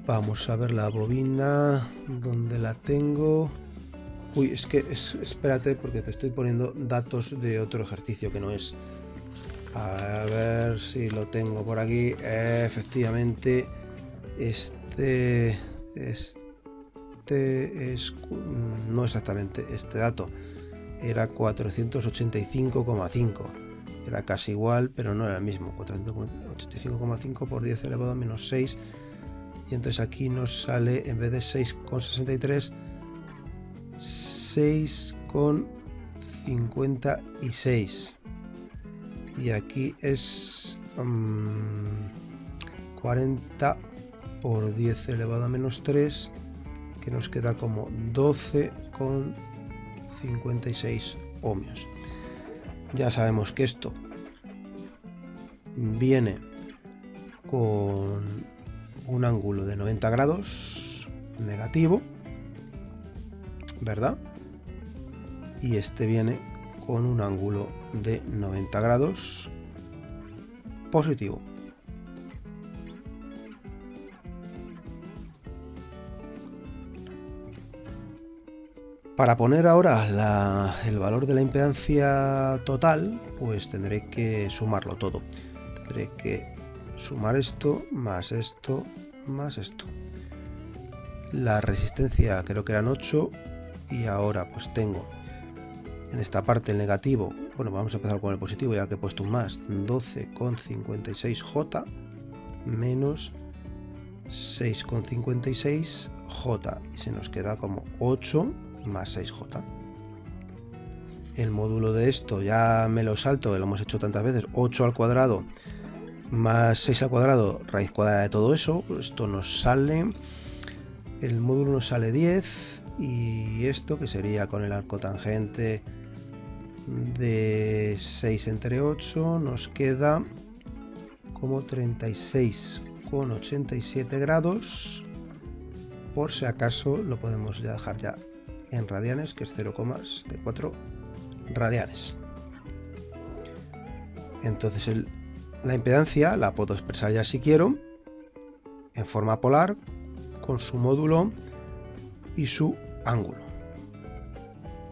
vamos a ver la bobina, ¿dónde la tengo? Uy, es que espérate, porque te estoy poniendo datos de otro ejercicio que no es. A ver si lo tengo por aquí. Efectivamente, este es no exactamente este dato, era 485,5, era casi igual, pero no era el mismo. 485,5 por 10 elevado a menos 6, y entonces aquí nos sale, en vez de 6,63, 6,56, y aquí es 40 por 10 elevado a menos 3, que nos queda como 12,56 ohmios. Ya sabemos que esto viene con un ángulo de 90 grados negativo, ¿verdad? Y este viene con un ángulo de 90 grados positivo. Para poner ahora el valor de la impedancia total, pues tendré que sumarlo todo. Tendré que sumar esto, más esto, más esto. La resistencia creo que eran 8 y ahora pues tengo en esta parte el negativo. Bueno, vamos a empezar con el positivo ya que he puesto un más. 12,56J menos 6,56J y se nos queda como 8 más 6J. El módulo de esto ya me lo salto, lo hemos hecho tantas veces. 8 al cuadrado más 6 al cuadrado, raíz cuadrada de todo eso. Esto nos sale, el módulo nos sale 10 y esto que sería con el arco tangente de 6 entre 8 nos queda como 36,87 grados. Por si acaso lo podemos ya dejar ya en radianes, que es 0,4 radianes. Entonces la impedancia la puedo expresar ya si quiero en forma polar con su módulo y su ángulo.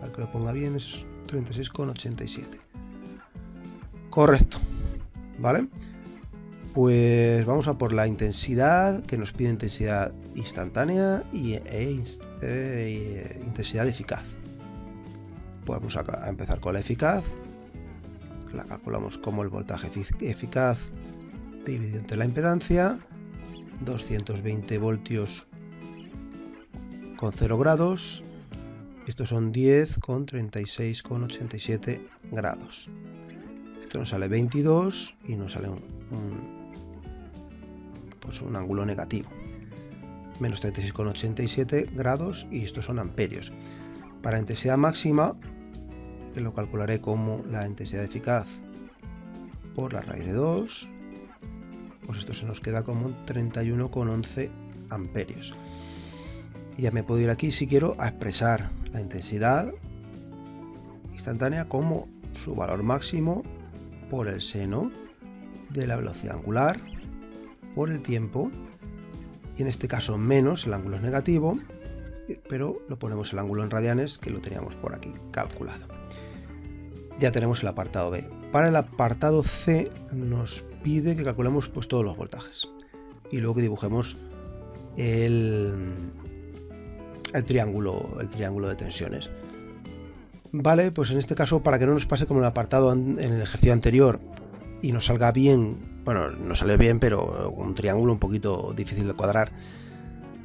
Para que lo ponga bien es 36,87. Correcto, ¿vale? Pues vamos a por la intensidad, que nos pide intensidad instantánea e intensidad eficaz. Pues vamos a empezar con la eficaz. La calculamos como el voltaje eficaz dividido entre la impedancia. 220 voltios con 0 grados. Estos son 10 con 36,87 grados. Esto nos sale 22 y nos sale un ángulo negativo. Menos 36,87 grados y estos son amperios. Para intensidad máxima, que lo calcularé como la intensidad eficaz por la raíz de 2, pues esto se nos queda como 31,11 amperios. Y ya me puedo ir aquí si quiero a expresar la intensidad instantánea como su valor máximo por el seno de la velocidad angular por el tiempo, y en este caso menos el ángulo es negativo, pero lo ponemos el ángulo en radianes, que lo teníamos por aquí calculado. Ya tenemos el apartado B. Para el apartado C nos pide que calculemos pues todos los voltajes y luego que dibujemos el triángulo de tensiones. Vale, pues en este caso, para que no nos pase como el apartado en el ejercicio anterior y nos salga bien, bueno, nos sale bien, pero un triángulo un poquito difícil de cuadrar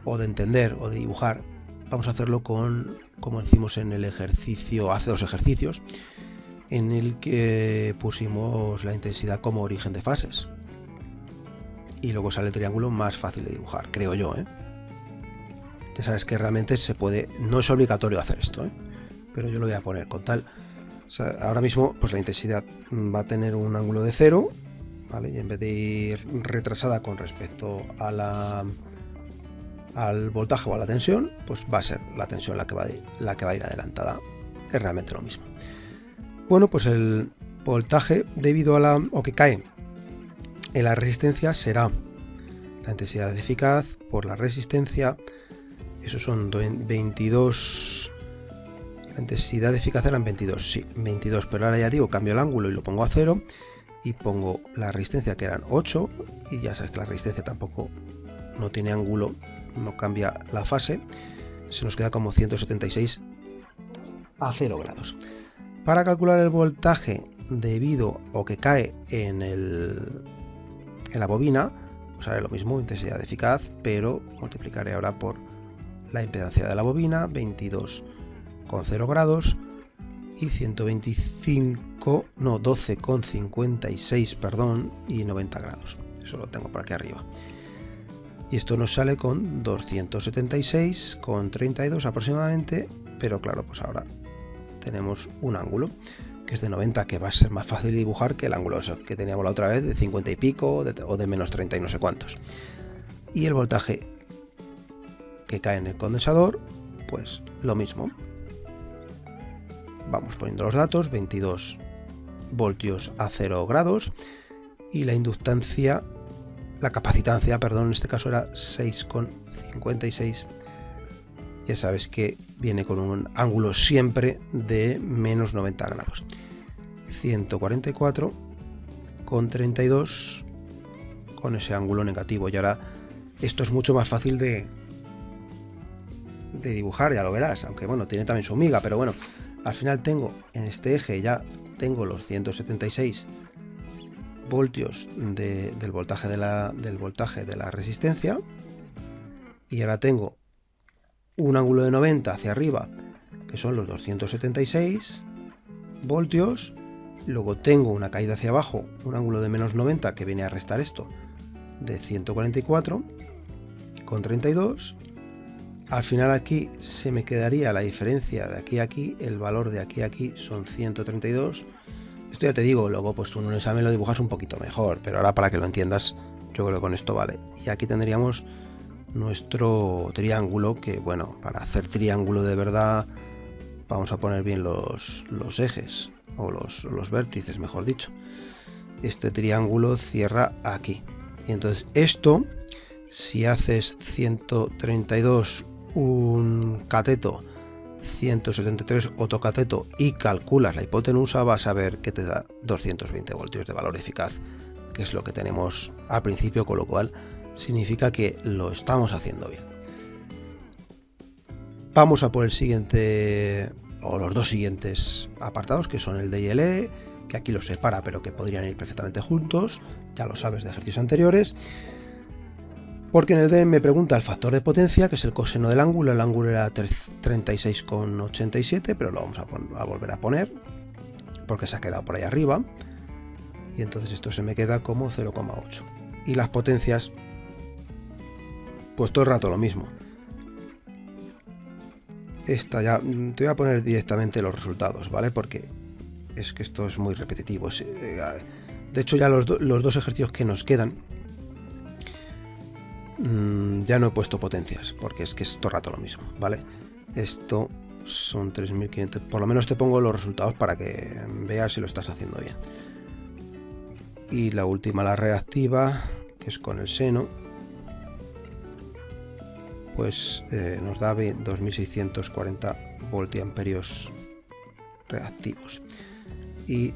o de entender o de dibujar, vamos a hacerlo como hicimos en el ejercicio, hace 2 ejercicios, en el que pusimos la intensidad como origen de fases. Y luego sale el triángulo más fácil de dibujar, creo yo, ¿eh? Ya sabes que realmente se puede, no es obligatorio hacer esto, ¿eh? Pero yo lo voy a poner con tal. O sea, ahora mismo pues la intensidad va a tener un ángulo de 0, ¿vale? Y en vez de ir retrasada con respecto a al voltaje o a la tensión, pues va a ser la tensión la que va a ir adelantada. Es realmente lo mismo. Bueno, pues el voltaje debido a o que cae en la resistencia será la intensidad eficaz por la resistencia. Esos son 22. La intensidad eficaz eran 22, sí, 22, pero ahora ya digo, cambio el ángulo y lo pongo a 0 y pongo la resistencia, que eran 8, y ya sabes que la resistencia tampoco no tiene ángulo, no cambia la fase, se nos queda como 176 a 0 grados. Para calcular el voltaje debido o que cae en la bobina, pues haré lo mismo, intensidad eficaz, pero multiplicaré ahora por la impedancia de la bobina, 22 con 0 grados y 12,56, perdón, y 90 grados. Eso lo tengo por aquí arriba. Y esto nos sale con 276,32 aproximadamente, pero claro, pues ahora tenemos un ángulo que es de 90, que va a ser más fácil dibujar que el ángulo que teníamos la otra vez de 50 y pico o de menos 30 y no sé cuántos. Y el voltaje que cae en el condensador, pues lo mismo. Vamos poniendo los datos, 22 voltios a 0 grados y la inductancia, la capacitancia, perdón, en este caso era 6,56. Ya sabes que viene con un ángulo siempre de menos 90 grados. 144,32 con ese ángulo negativo. Y ahora esto es mucho más fácil de dibujar, ya lo verás, aunque bueno, tiene también su miga, pero bueno, al final tengo en este eje, ya tengo los 176 voltios del voltaje de la resistencia, y ahora tengo un ángulo de 90 hacia arriba, que son los 276 voltios, luego tengo una caída hacia abajo, un ángulo de menos 90 que viene a restar esto, de 144,32. Al final aquí se me quedaría la diferencia de aquí a aquí, el valor de aquí a aquí son 132. Esto ya te digo, luego pues tú en un examen lo dibujas un poquito mejor, pero ahora para que lo entiendas, yo creo que con esto vale. Y aquí tendríamos nuestro triángulo, que bueno, para hacer triángulo de verdad vamos a poner bien los ejes, o los vértices, mejor dicho. Este triángulo cierra aquí. Y entonces esto, si haces 132 un cateto, 173 otro cateto y calculas la hipotenusa, vas a ver que te da 220 voltios de valor eficaz, que es lo que tenemos al principio, con lo cual significa que lo estamos haciendo bien. Vamos a por el siguiente, o los dos siguientes apartados, que son el D y el E, que aquí los separa, pero que podrían ir perfectamente juntos, ya lo sabes de ejercicios anteriores. Porque en el D me pregunta el factor de potencia, que es el coseno del ángulo. El ángulo era 36,87, pero lo vamos a volver a poner, porque se ha quedado por ahí arriba. Y entonces esto se me queda como 0,8. Y las potencias, pues todo el rato lo mismo. Esta ya, te voy a poner directamente los resultados, ¿vale? Porque es que esto es muy repetitivo. De hecho, ya los dos ejercicios que nos quedan, ya no he puesto potencias, porque es que es todo el rato lo mismo, ¿vale? Esto son 3500, por lo menos te pongo los resultados para que veas si lo estás haciendo bien. Y la última, la reactiva, que es con el seno, pues nos da 2640 voltiamperios reactivos. Y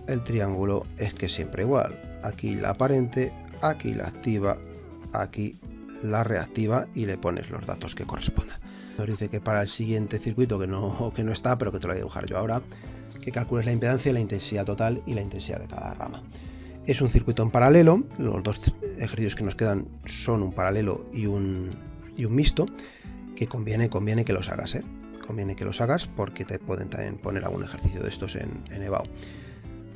el triángulo es que siempre igual, aquí la aparente, aquí la activa, aquí la reactiva, y le pones los datos que correspondan. Nos dice que para el siguiente circuito, que no está, pero que te lo voy a dibujar yo ahora, que calcules la impedancia, la intensidad total y la intensidad de cada rama. Es un circuito en paralelo, los dos ejercicios que nos quedan son un paralelo y un mixto, que conviene que los hagas, conviene que los hagas, porque te pueden también poner algún ejercicio de estos en EBAU.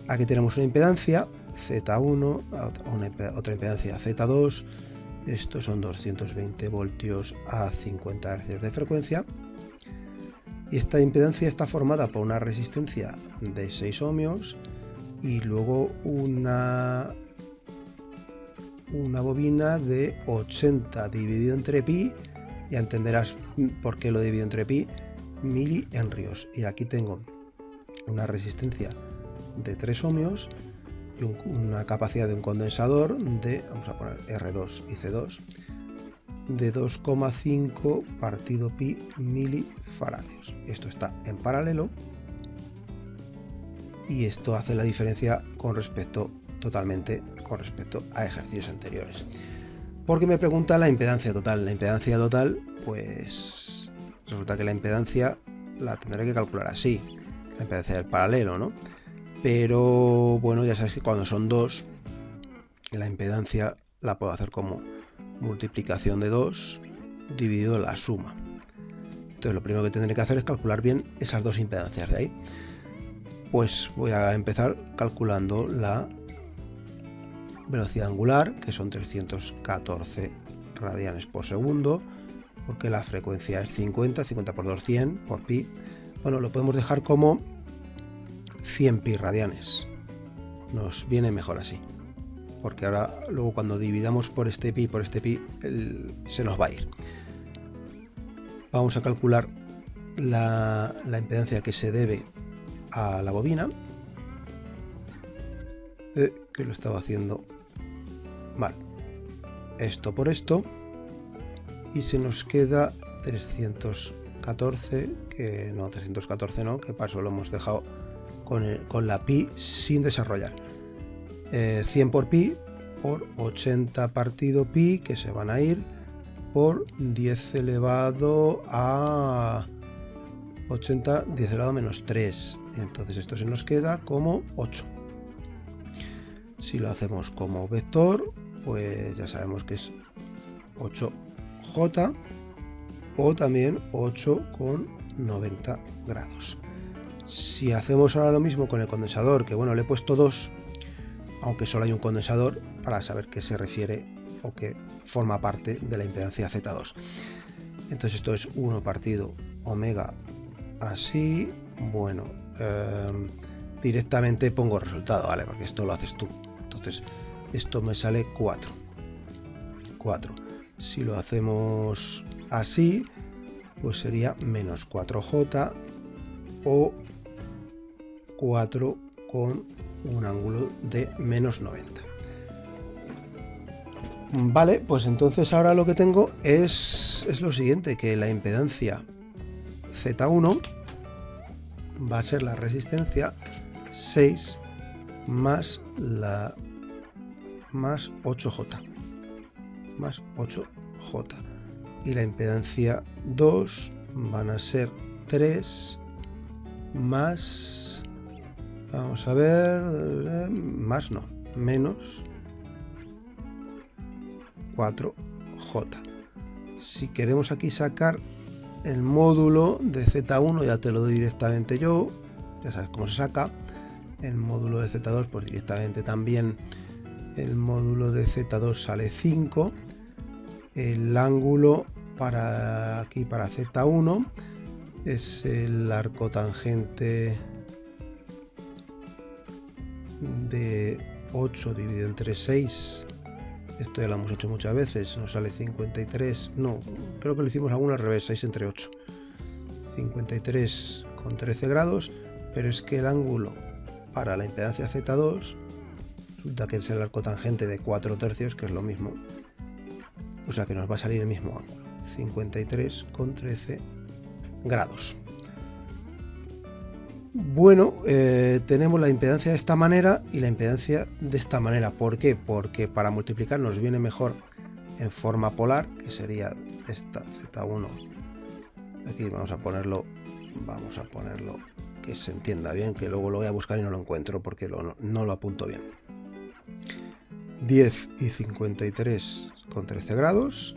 Aquí tenemos una impedancia Z1, otra impedancia Z2, estos son 220 voltios a 50 Hz de frecuencia, y esta impedancia está formada por una resistencia de 6 ohmios y luego una bobina de 80 dividido entre pi, ya entenderás por qué lo divido entre pi, milihenrios. Y aquí tengo una resistencia de 3 ohmios y una capacidad de un condensador de, vamos a poner R2 y C2, de 2,5 partido pi milifaradios. Esto está en paralelo y esto hace la diferencia totalmente con respecto a ejercicios anteriores. Porque me pregunta la impedancia total. La impedancia total, pues resulta que la impedancia la tendré que calcular así, la impedancia del paralelo, ¿no? Pero bueno, ya sabes que cuando son dos, la impedancia la puedo hacer como multiplicación de 2 dividido la suma. Entonces lo primero que tendré que hacer es calcular bien esas dos impedancias de ahí. Pues voy a empezar calculando la velocidad angular, que son 314 radianes por segundo, porque la frecuencia es 50 por 2, 100 por pi. Bueno, lo podemos dejar como 100 pi radianes, nos viene mejor así, porque ahora luego cuando dividamos por este pi se nos va a ir. Vamos a calcular la impedancia que se debe a la bobina, que que lo estaba haciendo mal. Esto por esto. Y se nos queda 314, que no, 314 no, que para eso lo hemos dejado con la pi sin desarrollar. 100 por pi por 80 partido pi, que se van a ir por 10 elevado a 80, 10 elevado a menos 3. Entonces esto se nos queda como 8. Si lo hacemos como vector, pues ya sabemos que es 8j o también 8,90 grados. Si hacemos ahora lo mismo con el condensador, que bueno, le he puesto 2, aunque solo hay un condensador, para saber qué se refiere o que forma parte de la impedancia Z2. Entonces esto es 1 partido omega así. Bueno, directamente pongo resultado, ¿vale? Porque esto lo haces tú. Entonces esto me sale 4. Si lo hacemos así, pues sería menos 4j o 4 con un ángulo de menos 90. Vale, pues entonces ahora lo que tengo es lo siguiente, que la impedancia Z1 va a ser la resistencia 6 más 8j y la impedancia 2 van a ser 3 más, vamos a ver, más no, menos 4j. Si queremos aquí sacar el módulo de Z1, ya te lo doy directamente yo, ya sabes cómo se saca. El módulo de Z2, pues directamente también el módulo de Z2 sale 5. El ángulo para aquí, para Z1, es el arco tangente de 8 dividido entre 6. Esto ya lo hemos hecho muchas veces, nos sale 53, no, creo que lo hicimos alguna al revés, 6 entre 8. 53 con 13 grados, pero es que el ángulo para la impedancia Z2 resulta que es el arco tangente de 4 tercios, que es lo mismo. O sea que nos va a salir el mismo ángulo, 53 con 13 grados. Bueno, tenemos la impedancia de esta manera y la impedancia de esta manera. ¿Por qué? Porque para multiplicar nos viene mejor en forma polar, que sería esta Z1. Aquí vamos a ponerlo que se entienda bien, que luego lo voy a buscar y no lo encuentro porque no lo apunto bien. 10 y 53 con 13 grados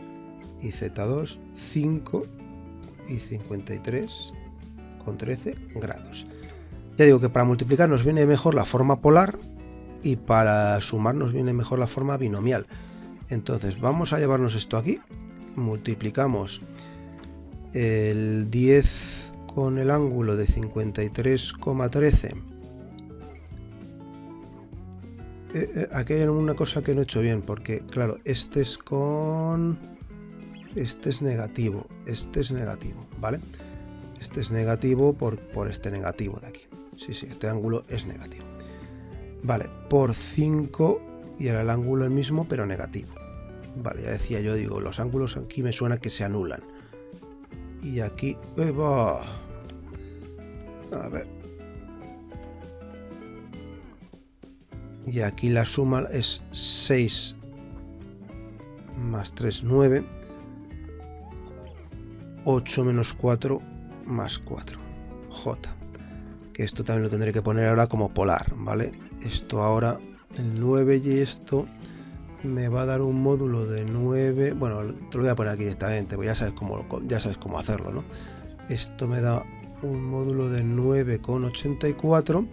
y Z2 5 y 53 con 13 grados. Ya digo que para multiplicar nos viene mejor la forma polar y para sumar nos viene mejor la forma binomial. Entonces vamos a llevarnos esto aquí, multiplicamos el 10 con el ángulo de 53,13. Aquí hay una cosa que no he hecho bien, porque claro, este es negativo, ¿vale? Este es negativo por este negativo de aquí. Sí, este ángulo es negativo. Vale, por 5 y era el ángulo el mismo, pero negativo. Vale, ya decía yo, digo, los ángulos aquí me suena que se anulan. Y aquí, a ver. Y aquí la suma es 6 más 3, 9. 8 menos 4 más 4. J. Que esto también lo tendré que poner ahora como polar, ¿vale? Esto ahora, el 9 y esto me va a dar un módulo de 9. Bueno, te lo voy a poner aquí directamente, pues ya sabes cómo hacerlo, ¿no? Esto me da un módulo de 9,84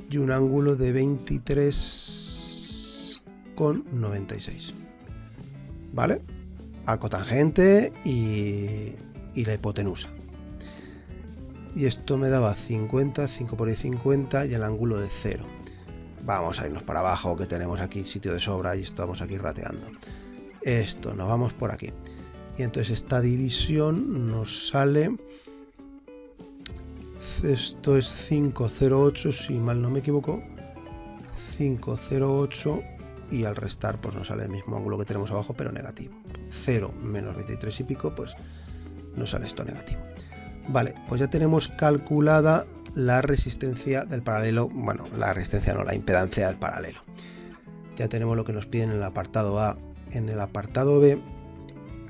y un ángulo de 23,96. ¿Vale? Arco tangente y la hipotenusa. Y esto me daba 50, 5 por ahí 50 y el ángulo de 0. Vamos a irnos para abajo, que tenemos aquí sitio de sobra y estamos aquí rateando. Esto, nos vamos por aquí. Y entonces esta división nos sale... Esto es 508, si mal no me equivoco. 508 y al restar pues nos sale el mismo ángulo que tenemos abajo pero negativo. 0 menos 23 y pico, pues nos sale esto negativo. Vale, pues ya tenemos calculada la resistencia del paralelo, bueno, la resistencia no, la impedancia del paralelo. Ya tenemos lo que nos piden en el apartado A. En el apartado B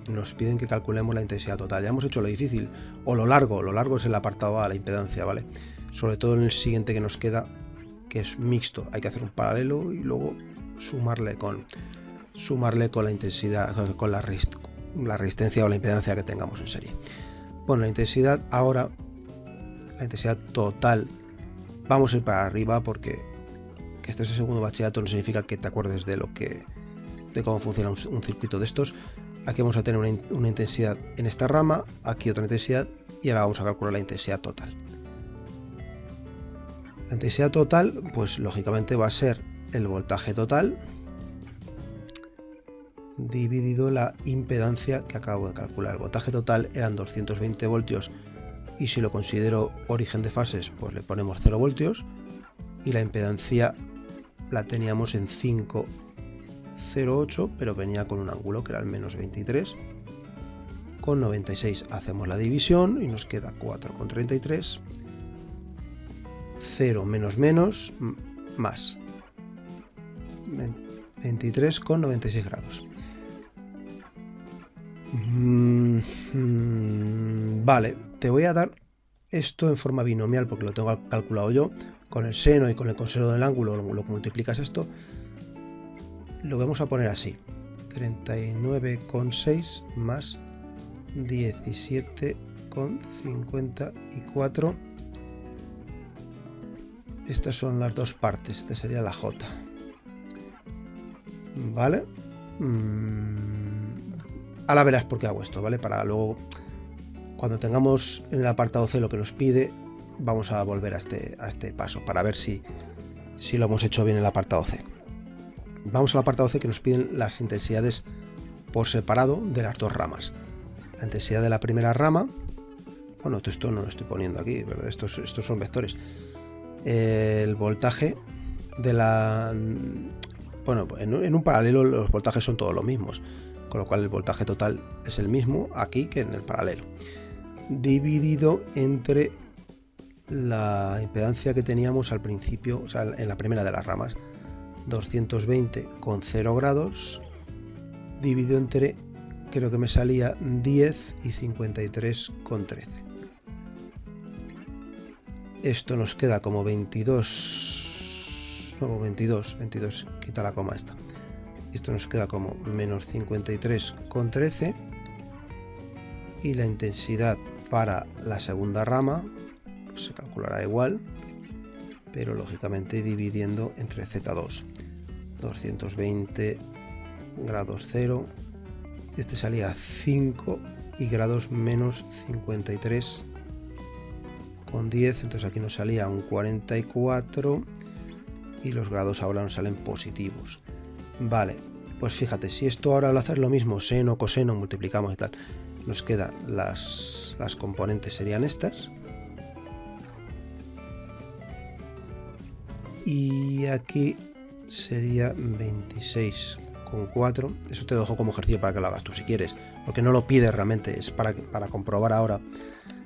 nos piden que calculemos la intensidad total. Ya hemos hecho lo difícil, o lo largo es el apartado A, la impedancia, ¿vale? Sobre todo en el siguiente que nos queda, que es mixto. Hay que hacer un paralelo y luego sumarle con la intensidad, con la resistencia o la impedancia que tengamos en serie. Bueno, la intensidad ahora, la intensidad total, vamos a ir para arriba porque que este es el segundo bachillerato no significa que te acuerdes de cómo funciona un circuito de estos. Aquí vamos a tener una intensidad en esta rama, aquí otra intensidad y ahora vamos a calcular la intensidad total. La intensidad total, pues lógicamente va a ser el voltaje total dividido la impedancia que acabo de calcular. El voltaje total eran 220 voltios y si lo considero origen de fases, pues le ponemos 0 voltios y la impedancia la teníamos en 508, pero venía con un ángulo que era el menos 23 con 96. Hacemos la división y nos queda 4,33. 0 menos menos más 23,96 grados. Vale, te voy a dar esto en forma binomial porque lo tengo calculado yo. Con el seno y con el coseno del ángulo lo que multiplicas esto, lo vamos a poner así: 39,6 más 17,54. Estas son las dos partes, esta sería la J. Vale. Ahora verás por qué hago esto, ¿vale? Para luego, cuando tengamos en el apartado C lo que nos pide, vamos a volver a este paso para ver si lo hemos hecho bien en el apartado C. Vamos al apartado C, que nos piden las intensidades por separado de las dos ramas. La intensidad de la primera rama, bueno, esto no lo estoy poniendo aquí, ¿verdad? Estos son vectores. El voltaje de la... Bueno, en un paralelo los voltajes son todos los mismos, con lo cual el voltaje total es el mismo aquí que en el paralelo, dividido entre la impedancia que teníamos al principio, o sea, en la primera de las ramas, 220 con 0 grados, dividido entre, creo que me salía 10 y 53 con 13. Esto nos queda como 22, no, 22, quita la coma esta. Esto nos queda como menos 53 con 13 y la intensidad para la segunda rama pues se calculará igual, pero lógicamente dividiendo entre Z2, 220 grados 0, este salía 5 y grados menos 53 con 10, entonces aquí nos salía un 44 y los grados ahora nos salen positivos. Vale, pues fíjate, si esto ahora al hacer lo mismo, seno, coseno, multiplicamos y tal, nos quedan las componentes serían estas. Y aquí sería 26,4. Eso te dejo como ejercicio para que lo hagas tú si quieres, porque no lo pide realmente, es para comprobar ahora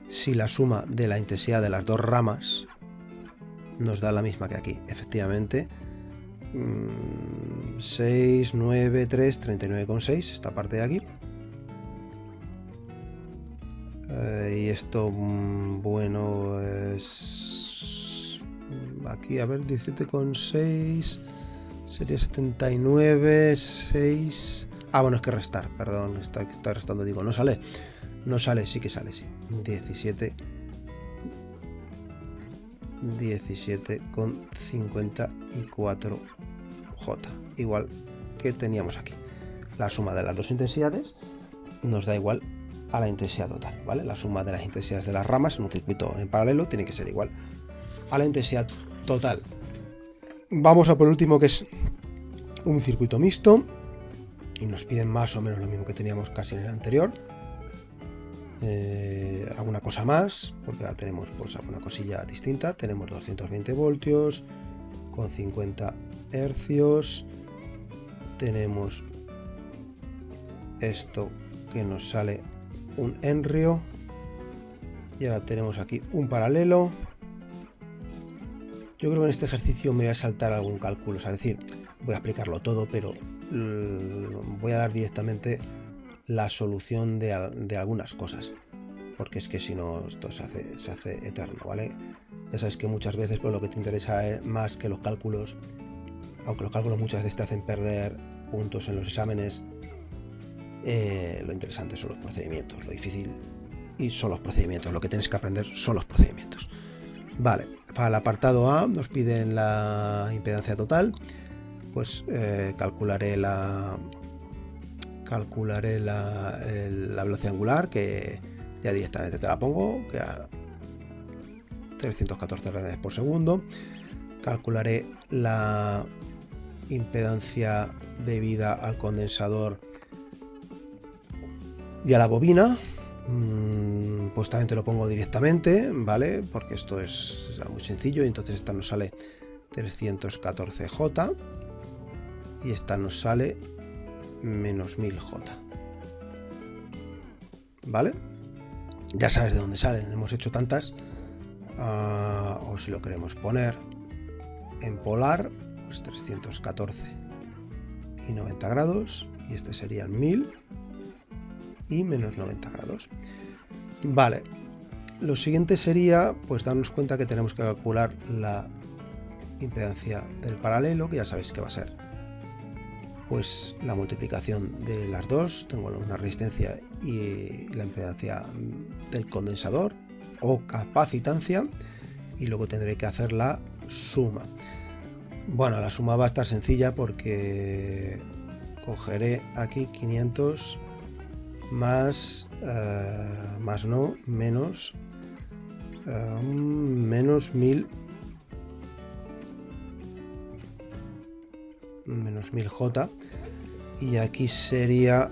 si la suma de la intensidad de las dos ramas nos da la misma que aquí. Efectivamente, 6, 9, 3, 39,6, esta parte de aquí. Y esto, bueno, es aquí, a ver, 17,6 sería 79, 6. Ah, bueno, es que restar, perdón, está restando, digo, no sale, sí que sale, sí. 17,54 J, igual que teníamos aquí. La suma de las dos intensidades nos da igual a la intensidad total, ¿vale? La suma de las intensidades de las ramas en un circuito en paralelo tiene que ser igual a la intensidad total. Vamos a por el último, que es un circuito mixto, y nos piden más o menos lo mismo que teníamos casi en el anterior. Alguna cosa más, porque ahora tenemos pues alguna cosilla distinta. Tenemos 220 voltios con 50 hercios. Tenemos esto que nos sale un henrio. Y ahora tenemos aquí un paralelo. Yo creo que en este ejercicio me voy a saltar algún cálculo, es decir, voy a explicarlo todo, pero voy a dar directamente la solución de algunas cosas, porque es que si no esto se hace eterno, ¿vale? Ya sabes que muchas veces pues, lo que te interesa es más que los cálculos, aunque los cálculos muchas veces te hacen perder puntos en los exámenes, lo interesante son los procedimientos, lo difícil y son los procedimientos, lo que tienes que aprender son los procedimientos. Vale, para el apartado A nos piden la impedancia total, pues calcularé la velocidad angular, que ya directamente te la pongo, que a 314 radianes por segundo. Calcularé la impedancia debida al condensador y a la bobina. Pues también te lo pongo directamente, ¿vale? Porque esto es muy sencillo, y entonces esta nos sale 314J y esta nos sale menos 1000J, ¿vale? Ya sabes de dónde salen, hemos hecho tantas. O si lo queremos poner en polar, pues 314 y 90 grados, y este serían 1000 y menos 90 grados. Vale, lo siguiente sería pues darnos cuenta que tenemos que calcular la impedancia del paralelo, que ya sabéis que va a ser pues la multiplicación de las dos. Tengo una resistencia y la impedancia del condensador o capacitancia, y luego tendré que hacer la suma. Bueno, la suma va a estar sencilla porque cogeré aquí 500 menos menos 1000 menos 1000J, y aquí sería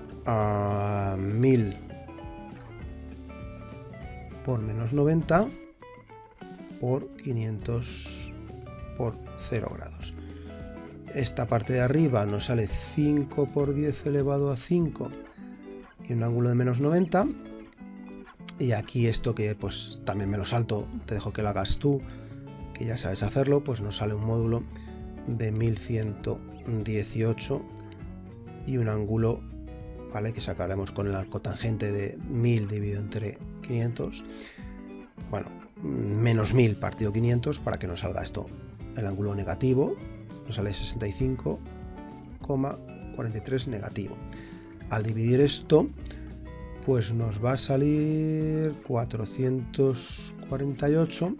1000 por menos 90 por 500 por 0 grados. Esta parte de arriba nos sale 5 por 10 elevado a 5 y un ángulo de menos 90. Y aquí esto que pues también me lo salto, te dejo que lo hagas tú, que ya sabes hacerlo, pues nos sale un módulo de 1118 y un ángulo, ¿vale?, que sacaremos con el arcotangente de 1000 dividido entre 500, bueno, menos 1000 partido 500, para que nos salga esto el ángulo negativo, nos sale 65,43 negativo. Al dividir esto, pues nos va a salir 448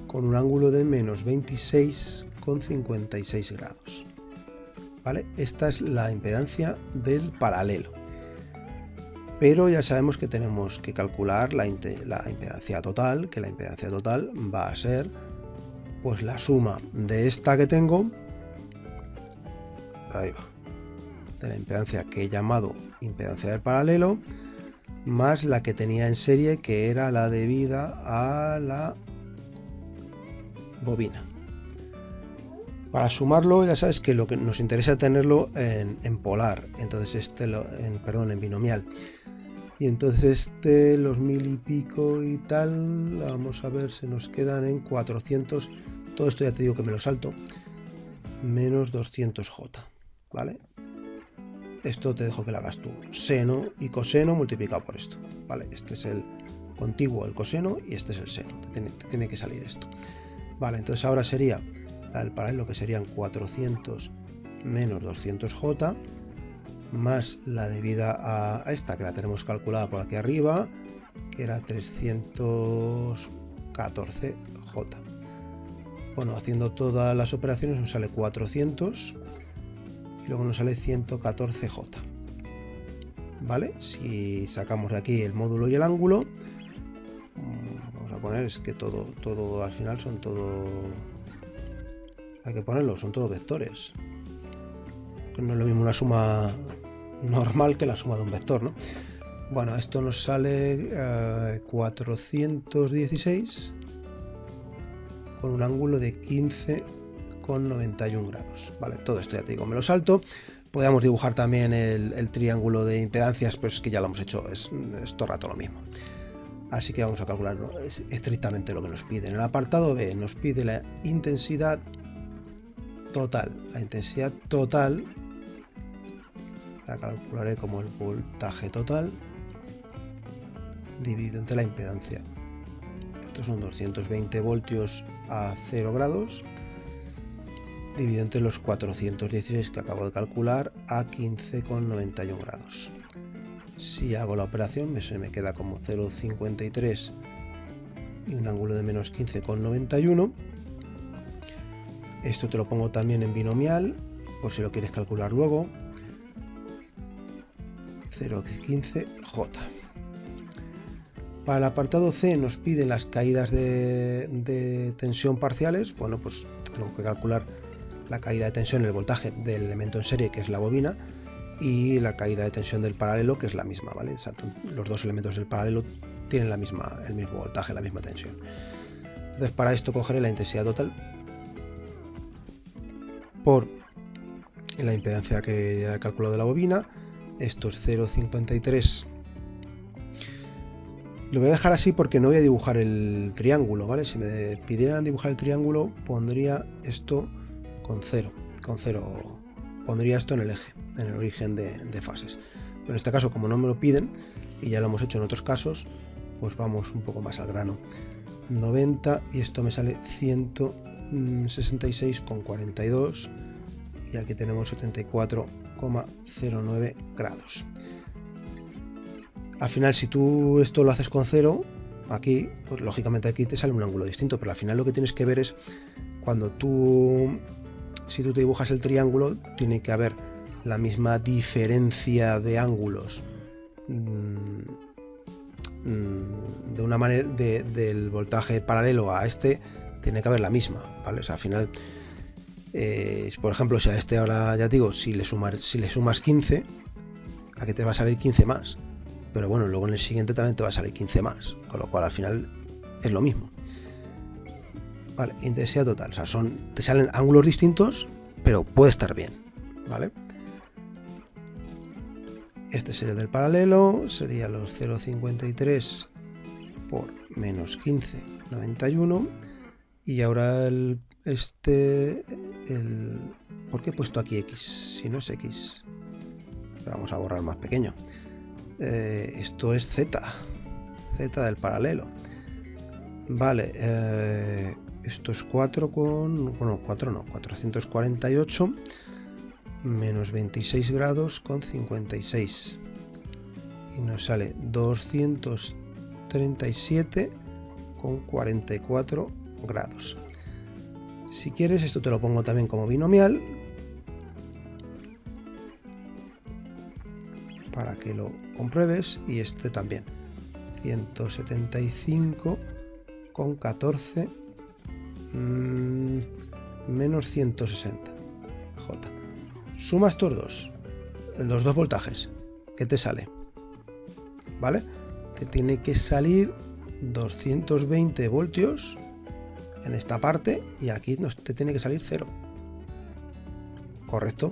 con un ángulo de menos 26,56 grados. ¿Vale? Esta es la impedancia del paralelo. Pero ya sabemos que tenemos que calcular la impedancia total, que la impedancia total va a ser pues la suma de esta que tengo, ahí va, de la impedancia que he llamado impedancia del paralelo, más la que tenía en serie, que era la debida a la bobina. Para sumarlo, ya sabes que lo que nos interesa es tenerlo en polar, entonces en binomial. Y entonces los 1000 y pico y tal, vamos a ver, se nos quedan en 400, todo esto ya te digo que me lo salto, menos 200J, ¿vale? Esto te dejo que lo hagas tú, seno y coseno multiplicado por esto, ¿vale? Este es el contiguo, el coseno, y este es el seno, te tiene que salir esto. Vale, entonces ahora sería el paralelo, que serían 400 menos 200J, más la debida a esta, que la tenemos calculada por aquí arriba, que era 314J. Bueno, haciendo todas las operaciones nos sale 400 y luego nos sale 114J. ¿Vale? Si sacamos de aquí el módulo y el ángulo, vamos a poner, es que todo al final son todo, hay que ponerlo, son todos vectores. No es lo mismo una suma normal que la suma de un vector, ¿no? Bueno, esto nos sale 416 con un ángulo de 15,93 15,91 grados. Vale, todo esto ya te digo, me lo salto. Podríamos dibujar también el triángulo de impedancias, pero es que ya lo hemos hecho, es todo el rato lo mismo. Así que vamos a calcular estrictamente lo que nos pide. En el apartado B nos pide la intensidad total. La intensidad total la calcularé como el voltaje total dividido entre la impedancia. Estos son 220 voltios a 0 grados dividido entre los 416 que acabo de calcular a 15,91 grados. Si hago la operación se me queda como 0,53 y un ángulo de menos 15,91. Esto te lo pongo también en binomial por si lo quieres calcular luego. 0,15J. Para el apartado C nos piden las caídas de tensión parciales. Bueno, pues tenemos que calcular la caída de tensión en el voltaje del elemento en serie, que es la bobina, y la caída de tensión del paralelo, que es la misma, ¿vale? O sea, los dos elementos del paralelo tienen el mismo voltaje, la misma tensión. Entonces, para esto cogeré la intensidad total por la impedancia que ya he calculado de la bobina. Esto es 0,53. Lo voy a dejar así porque no voy a dibujar el triángulo, ¿vale? Si me pidieran dibujar el triángulo, pondría esto con 0. Pondría esto en el eje, en el origen de fases. Pero en este caso, como no me lo piden, y ya lo hemos hecho en otros casos, pues vamos un poco más al grano. 90 y esto me sale 166,42 y aquí tenemos 74,09 grados. Al final, si tú esto lo haces con 0, aquí, pues lógicamente aquí te sale un ángulo distinto, pero al final lo que tienes que ver es cuando si tú te dibujas el triángulo, tiene que haber la misma diferencia de ángulos de una manera del voltaje paralelo a este, tiene que haber la misma, ¿vale? O sea, al final, por ejemplo, si a este ahora, ya te digo, si le sumas 15, aquí te va a salir 15 más. Pero bueno, luego en el siguiente también te va a salir 15 más, con lo cual al final es lo mismo. Vale, intensidad total, o sea, te salen ángulos distintos, pero puede estar bien, ¿vale? Este sería del paralelo, sería los 0,53 por menos 15,91. Y ahora ¿por qué he puesto aquí X? Si no es X, pero vamos a borrar más pequeño. Esto es Z del paralelo. Vale, esto es 448 menos 26 grados con 56 y nos sale 237 con 44 grados. Si quieres, esto te lo pongo también como binomial para que lo compruebes, y este también 175 con 14 menos 160 J. Suma estos los dos voltajes, ¿qué te sale? ¿Vale? Te tiene que salir 220 voltios en esta parte y aquí te tiene que salir 0. Correcto,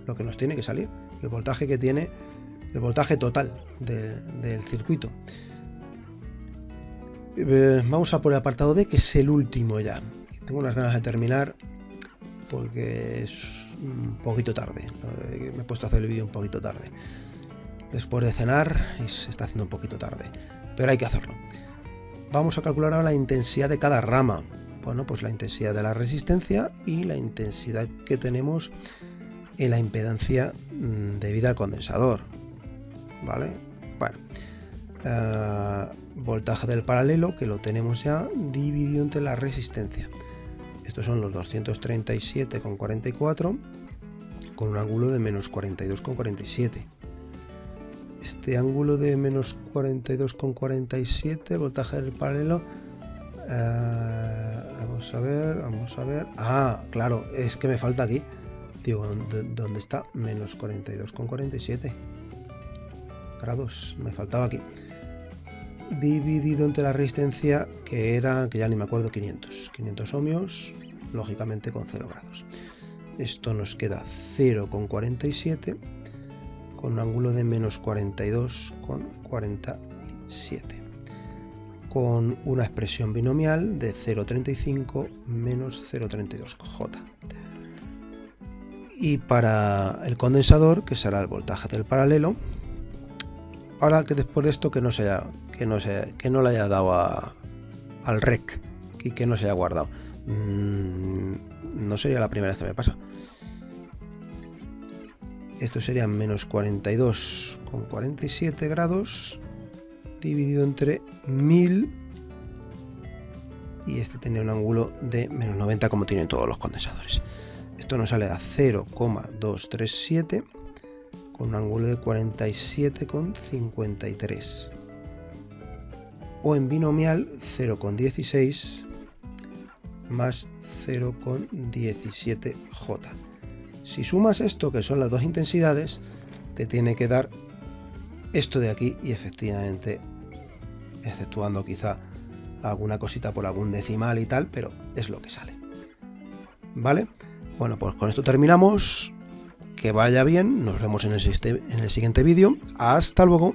lo que nos tiene que salir, el voltaje que tiene, el voltaje total del circuito. Vamos a por el apartado D, que es el último ya. Tengo unas ganas de terminar porque es un poquito tarde. Me he puesto a hacer el vídeo un poquito tarde. Después de cenar y se está haciendo un poquito tarde, pero hay que hacerlo. Vamos a calcular ahora la intensidad de cada rama. Bueno, pues la intensidad de la resistencia y la intensidad que tenemos en la impedancia debida al condensador. ¿Vale? Bueno, voltaje del paralelo, que lo tenemos ya dividido entre la resistencia. Estos son los 237,44 con un ángulo de menos 42,47. Este ángulo de menos 42,47, voltaje del paralelo, vamos a ver. Ah, claro, es que me falta aquí. Digo, ¿dónde está? Menos 42,47 grados, me faltaba aquí. Dividido entre la resistencia, que ya ni me acuerdo, 500 ohmios, lógicamente con 0 grados. Esto nos queda 0,47 con un ángulo de menos 42,47, con una expresión binomial de 0,35 menos 0,32J. Y para el condensador, que será el voltaje del paralelo, ahora que después de esto que no le haya dado al rec y que no se haya guardado, no sería la primera vez que me pasa. Esto sería menos 42,47 grados dividido entre 1000, y este tenía un ángulo de menos 90 como tienen todos los condensadores. Esto nos sale a 0,237 con un ángulo de 47,53, o en binomial 0,16 más 0,17J. Si sumas esto, que son las dos intensidades, te tiene que dar esto de aquí, y efectivamente, exceptuando quizá alguna cosita por algún decimal y tal, pero es lo que sale. ¿Vale? Bueno, pues con esto terminamos. Que vaya bien, nos vemos en el siguiente vídeo. Hasta luego.